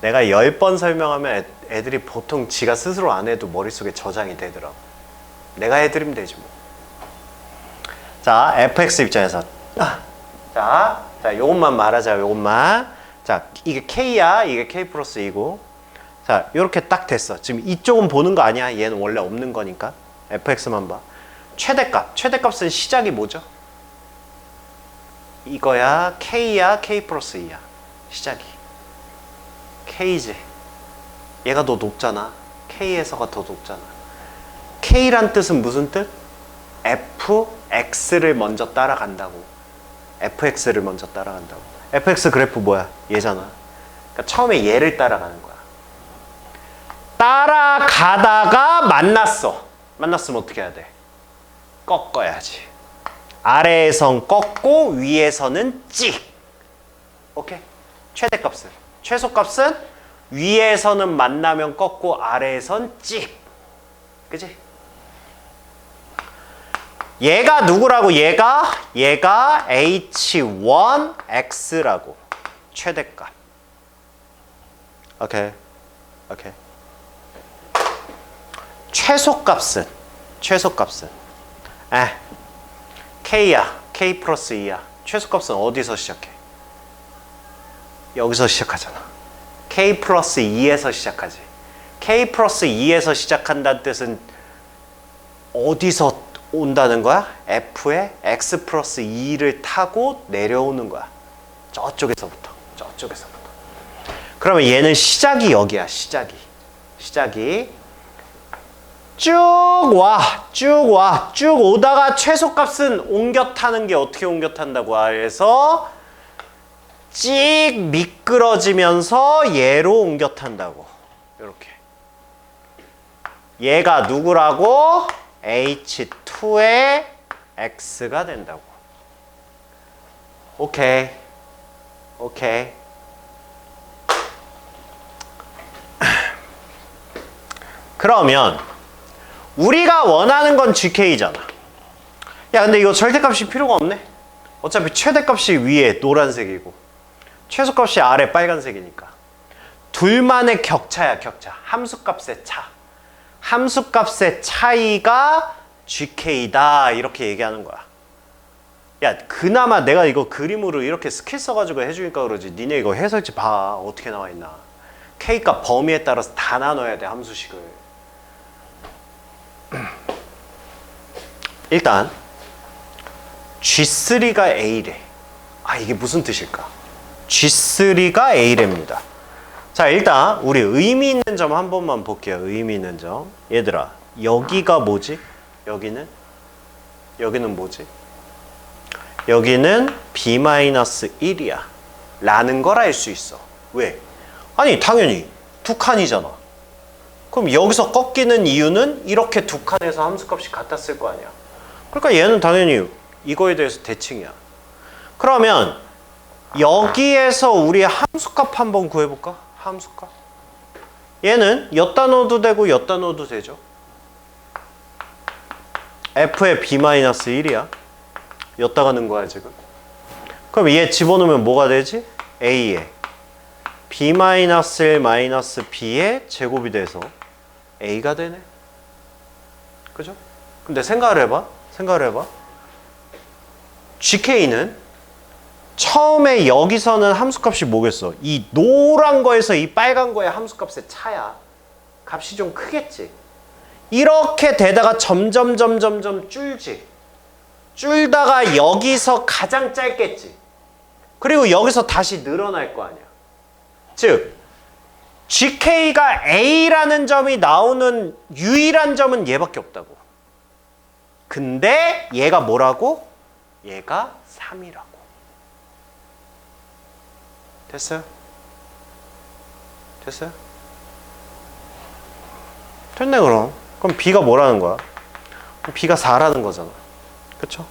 내가 10번 설명하면 애들이 보통 지가 스스로 안 해도 머릿속에 저장이 되더라고. 내가 해드리면 되지 뭐. 자, fx 입장에서 자, 요것만 말하자. 요것만. 자, 이게 k야. 이게 k 플러스 2고. 자, 요렇게 딱 됐어. 지금 이쪽은 보는 거 아니야. 얘는 원래 없는 거니까. fx만 봐. 최대값은 시작이 뭐죠? 이거야. k야. k 플러스 2야. 시작이. k지. 얘가 더 높잖아. k에서가 더 높잖아. k란 뜻은 무슨 뜻? fx를 먼저 따라간다고. fx를 먼저 따라간다고. fx 그래프 뭐야? 얘잖아. 그러니까 처음에 얘를 따라가는 거야. 따라가다가 만났으면 어떻게 해야 돼? 꺾어야지. 아래에선 꺾고 위에서는 찍. 오케이? 최소값은 위에서는 만나면 꺾고 아래에선 찍. 그치? 얘가 누구라고? 얘가 H1X라고. 최대값. 오케이. 최소값은 K야. K 플러스 2야. 최소값은 어디서 시작해? 여기서 시작하잖아. K 플러스 2에서 시작하지. K 플러스 2에서 시작한다는 뜻은 어디서 온다는 거야? F의 X 플러스 2를 타고 내려오는 거야. 저쪽에서부터. 그러면 얘는 시작이 여기야. 시작이. 쭉 오다가 최소값은 옮겨 타는 게 어떻게 옮겨 탄다고 해서 찍 미끄러지면서 얘로 옮겨 탄다고. 이렇게. 얘가 누구라고? H2의 X가 된다고. 오케이. 그러면 우리가 원하는 건 GK잖아. 야, 근데 이거 절대값이 필요가 없네. 어차피 최대값이 위에 노란색이고 최소값이 아래 빨간색이니까. 둘만의 격차야. 함수값의 차. 함수값의 차이가 GK다. 이렇게 얘기하는 거야. 야, 그나마 내가 이거 그림으로 이렇게 스킬 써가지고 해주니까 그러지. 니네 이거 해설지 봐. 어떻게 나와 있나. K값 범위에 따라서 다 나눠야 돼. 함수식을. 일단 G3가 A래. 이게 무슨 뜻일까? G3가 A랍니다. 자, 일단 우리 의미 있는 점 한 번만 볼게요. 의미 있는 점. 얘들아, 여기가 뭐지? 여기는 뭐지? 여기는 B-1이야 라는 걸 알 수 있어. 왜? 아니, 당연히 두 칸이잖아. 그럼 여기서 꺾이는 이유는 이렇게 두 칸에서 함수값이 같았을 거 아니야. 그러니까 얘는 당연히 이거에 대해서 대칭이야. 그러면 여기에서 우리 함수값 한번 구해볼까? 함수값. 얘는 엿다 넣어도 되고 엿다 넣어도 되죠. f의 b-1이야. 였다가 넣은 거야 지금. 그럼 얘 집어넣으면 뭐가 되지? a에 b-1-b의 제곱이 돼서 a가 되네. 그죠? 근데 생각을 해봐. gk는 처음에 여기서는 함수값이 뭐겠어? 이 노란 거에서 이 빨간 거의 함수값의 차야. 값이 좀 크겠지. 이렇게 되다가 점점 줄지. 줄다가 여기서 가장 짧겠지. 그리고 여기서 다시 늘어날 거 아니야. 즉 GK가 A라는 점이 나오는 유일한 점은 얘밖에 없다고. 근데 얘가 뭐라고? 얘가 3이라고. 됐어요? 됐네 그럼. 그럼 B가 뭐라는 거야? B가 4라는 거잖아. 그쵸?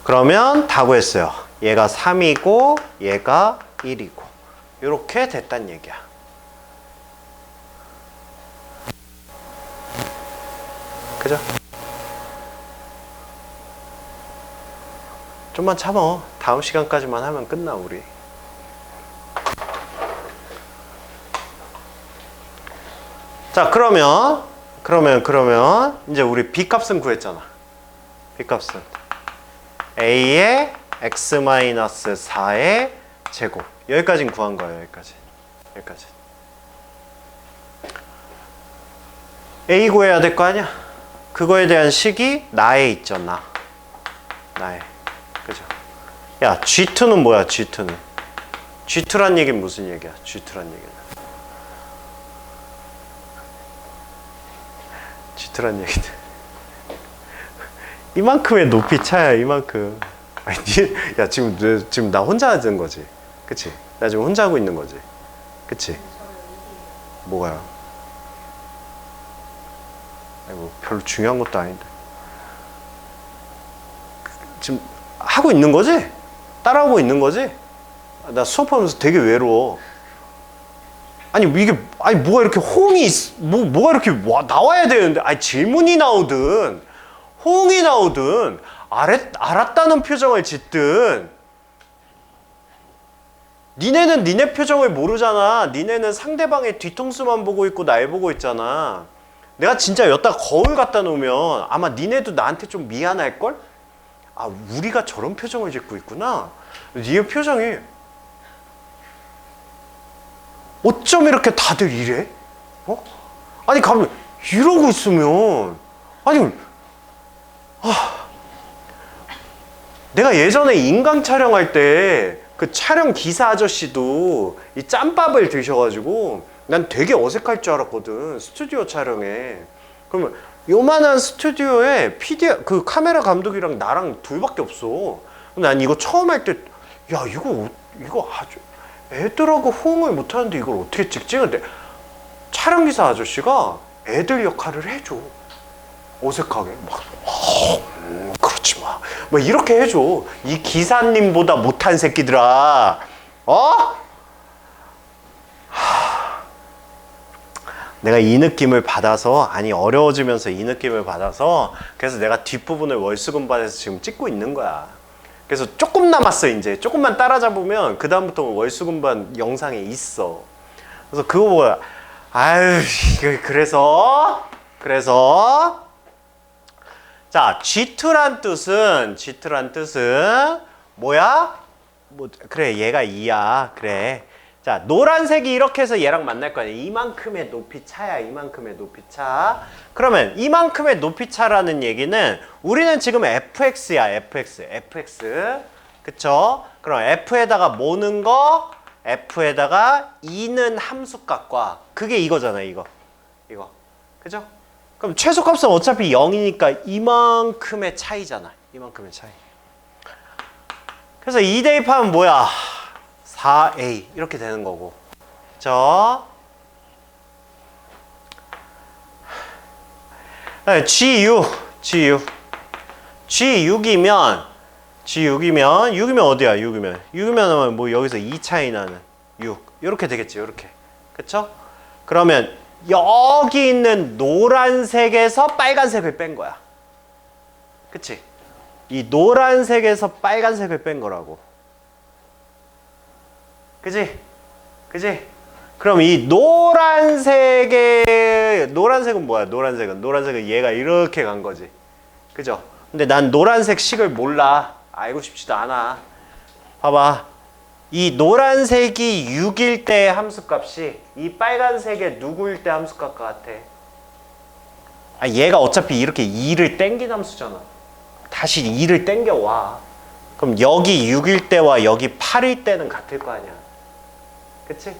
그러면 다 구했어요. 얘가 3이고 얘가 1이고 이렇게 됐단 얘기야. 그죠? 좀만 참어. 다음 시간까지만 하면 끝나 우리. 자 그러면 이제 우리 B값은 구했잖아. B값은 A의 x-4의 제곱. 여기까지는 구한 거예요. 여기까지. A 구해야 될 거 아니야? 그거에 대한 식이 나에 있죠. 나에. 그죠? 야, G2는 뭐야? G2란 얘기는 무슨 얘기야? G2란 얘기는 이만큼의 높이 차야. 이만큼. 아니, 야 지금 나 혼자 하는 거지, 그치? 나 지금 혼자 하고 있는 거지, 그치? 뭐가요? 아니 뭐 별로 중요한 것도 아닌데 지금 하고 있는 거지? 따라하고 있는 거지? 나 수업하면서 되게 외로워. 아니 이게 뭐가 이렇게 호응이 뭐가 이렇게 나와야 되는데, 아니 질문이 나오든 호응이 나오든 알았다는 표정을 짓든. 니네는 니네 표정을 모르잖아. 니네는 상대방의 뒤통수만 보고 있고 날 보고 있잖아. 내가 진짜 여기다 거울 갖다 놓으면 아마 니네도 나한테 좀 미안할걸? 아, 우리가 저런 표정을 짓고 있구나. 니네 표정이 어쩜 이렇게 다들 이래? 아니 가면 이러고 있으면 내가 예전에 인강 촬영할 때 그 촬영 기사 아저씨도 이 짬밥을 드셔가지고 난 되게 어색할 줄 알았거든. 스튜디오 촬영에. 그러면 요만한 스튜디오에 그 카메라 감독이랑 나랑 둘밖에 없어. 난 이거 처음 할 때 야 이거 아주 애들하고 호응을 못하는데 이걸 어떻게 찍지? 근데 촬영 기사 아저씨가 애들 역할을 해줘. 어색하게 막 그렇지 마. 뭐 이렇게 해줘. 이 기사님보다 못한 새끼들아. 내가 이 느낌을 받아서, 아니 어려워지면서 이 느낌을 받아서, 그래서 내가 뒷부분을 월수금반에서 지금 찍고 있는 거야. 그래서 조금 남았어. 이제 조금만 따라잡으면 그 다음부터 월수금반 영상에 있어. 그래서 그거 뭐야? 아유, 그래서 자, G2란 뜻은 뭐야? 그래, 얘가 2야. 그래. 자, 노란색이 이렇게 해서 얘랑 만날 거 아니야. 이만큼의 높이 차야. 이만큼의 높이 차. 그러면 이만큼의 높이 차라는 얘기는 우리는 지금 fx야. fx. 그쵸? 그럼 f에다가 뭐 넣은 거? f에다가 2는 함수값과, 그게 이거잖아. 이거. 그죠? 그럼 최소값은 어차피 0이니까 이만큼의 차이잖아. 이만큼의 차이. 그래서 2 대입하면 뭐야? 4a 이렇게 되는 거고. 그쵸? G6이면 어디야? 6이면 뭐 여기서 2 차이 나는 6 이렇게 되겠지. 이렇게. 그쵸? 그러면 여기 있는 노란색에서 빨간색을 뺀 거야. 그치? 이 노란색에서 빨간색을 뺀 거라고. 그치? 그치? 그럼 이 노란색은 뭐야? 노란색은 얘가 이렇게 간 거지. 그죠? 근데 난 노란색 식을 몰라. 알고 싶지도 않아. 봐봐. 이 노란색이 6일 때의 함수값이 이 빨간색의 누구일 때 함수값 같아? 아, 얘가 어차피 이렇게 2를 땡긴 함수잖아. 다시 2를 땡겨와. 그럼 여기 6일 때와 여기 8일 때는 같을 거 아니야. 그치?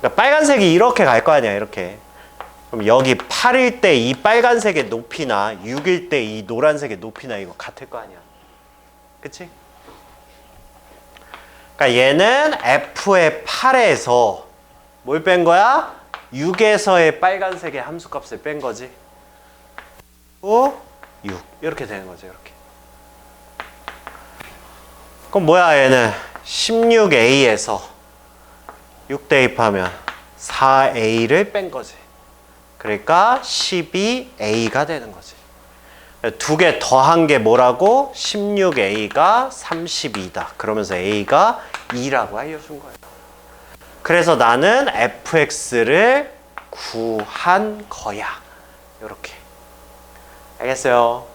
그러니까 빨간색이 이렇게 갈 거 아니야. 이렇게. 그럼 여기 8일 때 이 빨간색의 높이나 6일 때 이 노란색의 높이나 이거 같을 거 아니야. 그치? 그러니까 얘는 f의 8에서 뭘 뺀 거야? 6에서의 빨간색의 함수값을 뺀 거지. 6 이렇게 되는 거죠. 이렇게. 그럼 뭐야 얘는 16a에서 6 대입하면 4a를 뺀 거지. 그러니까 12a가 되는 거지. 두 개 더한 게 뭐라고? 16a가 32다. 그러면서 a가 2라고 알려준 거예요. 그래서 나는 fx를 구한 거야. 이렇게. 알겠어요?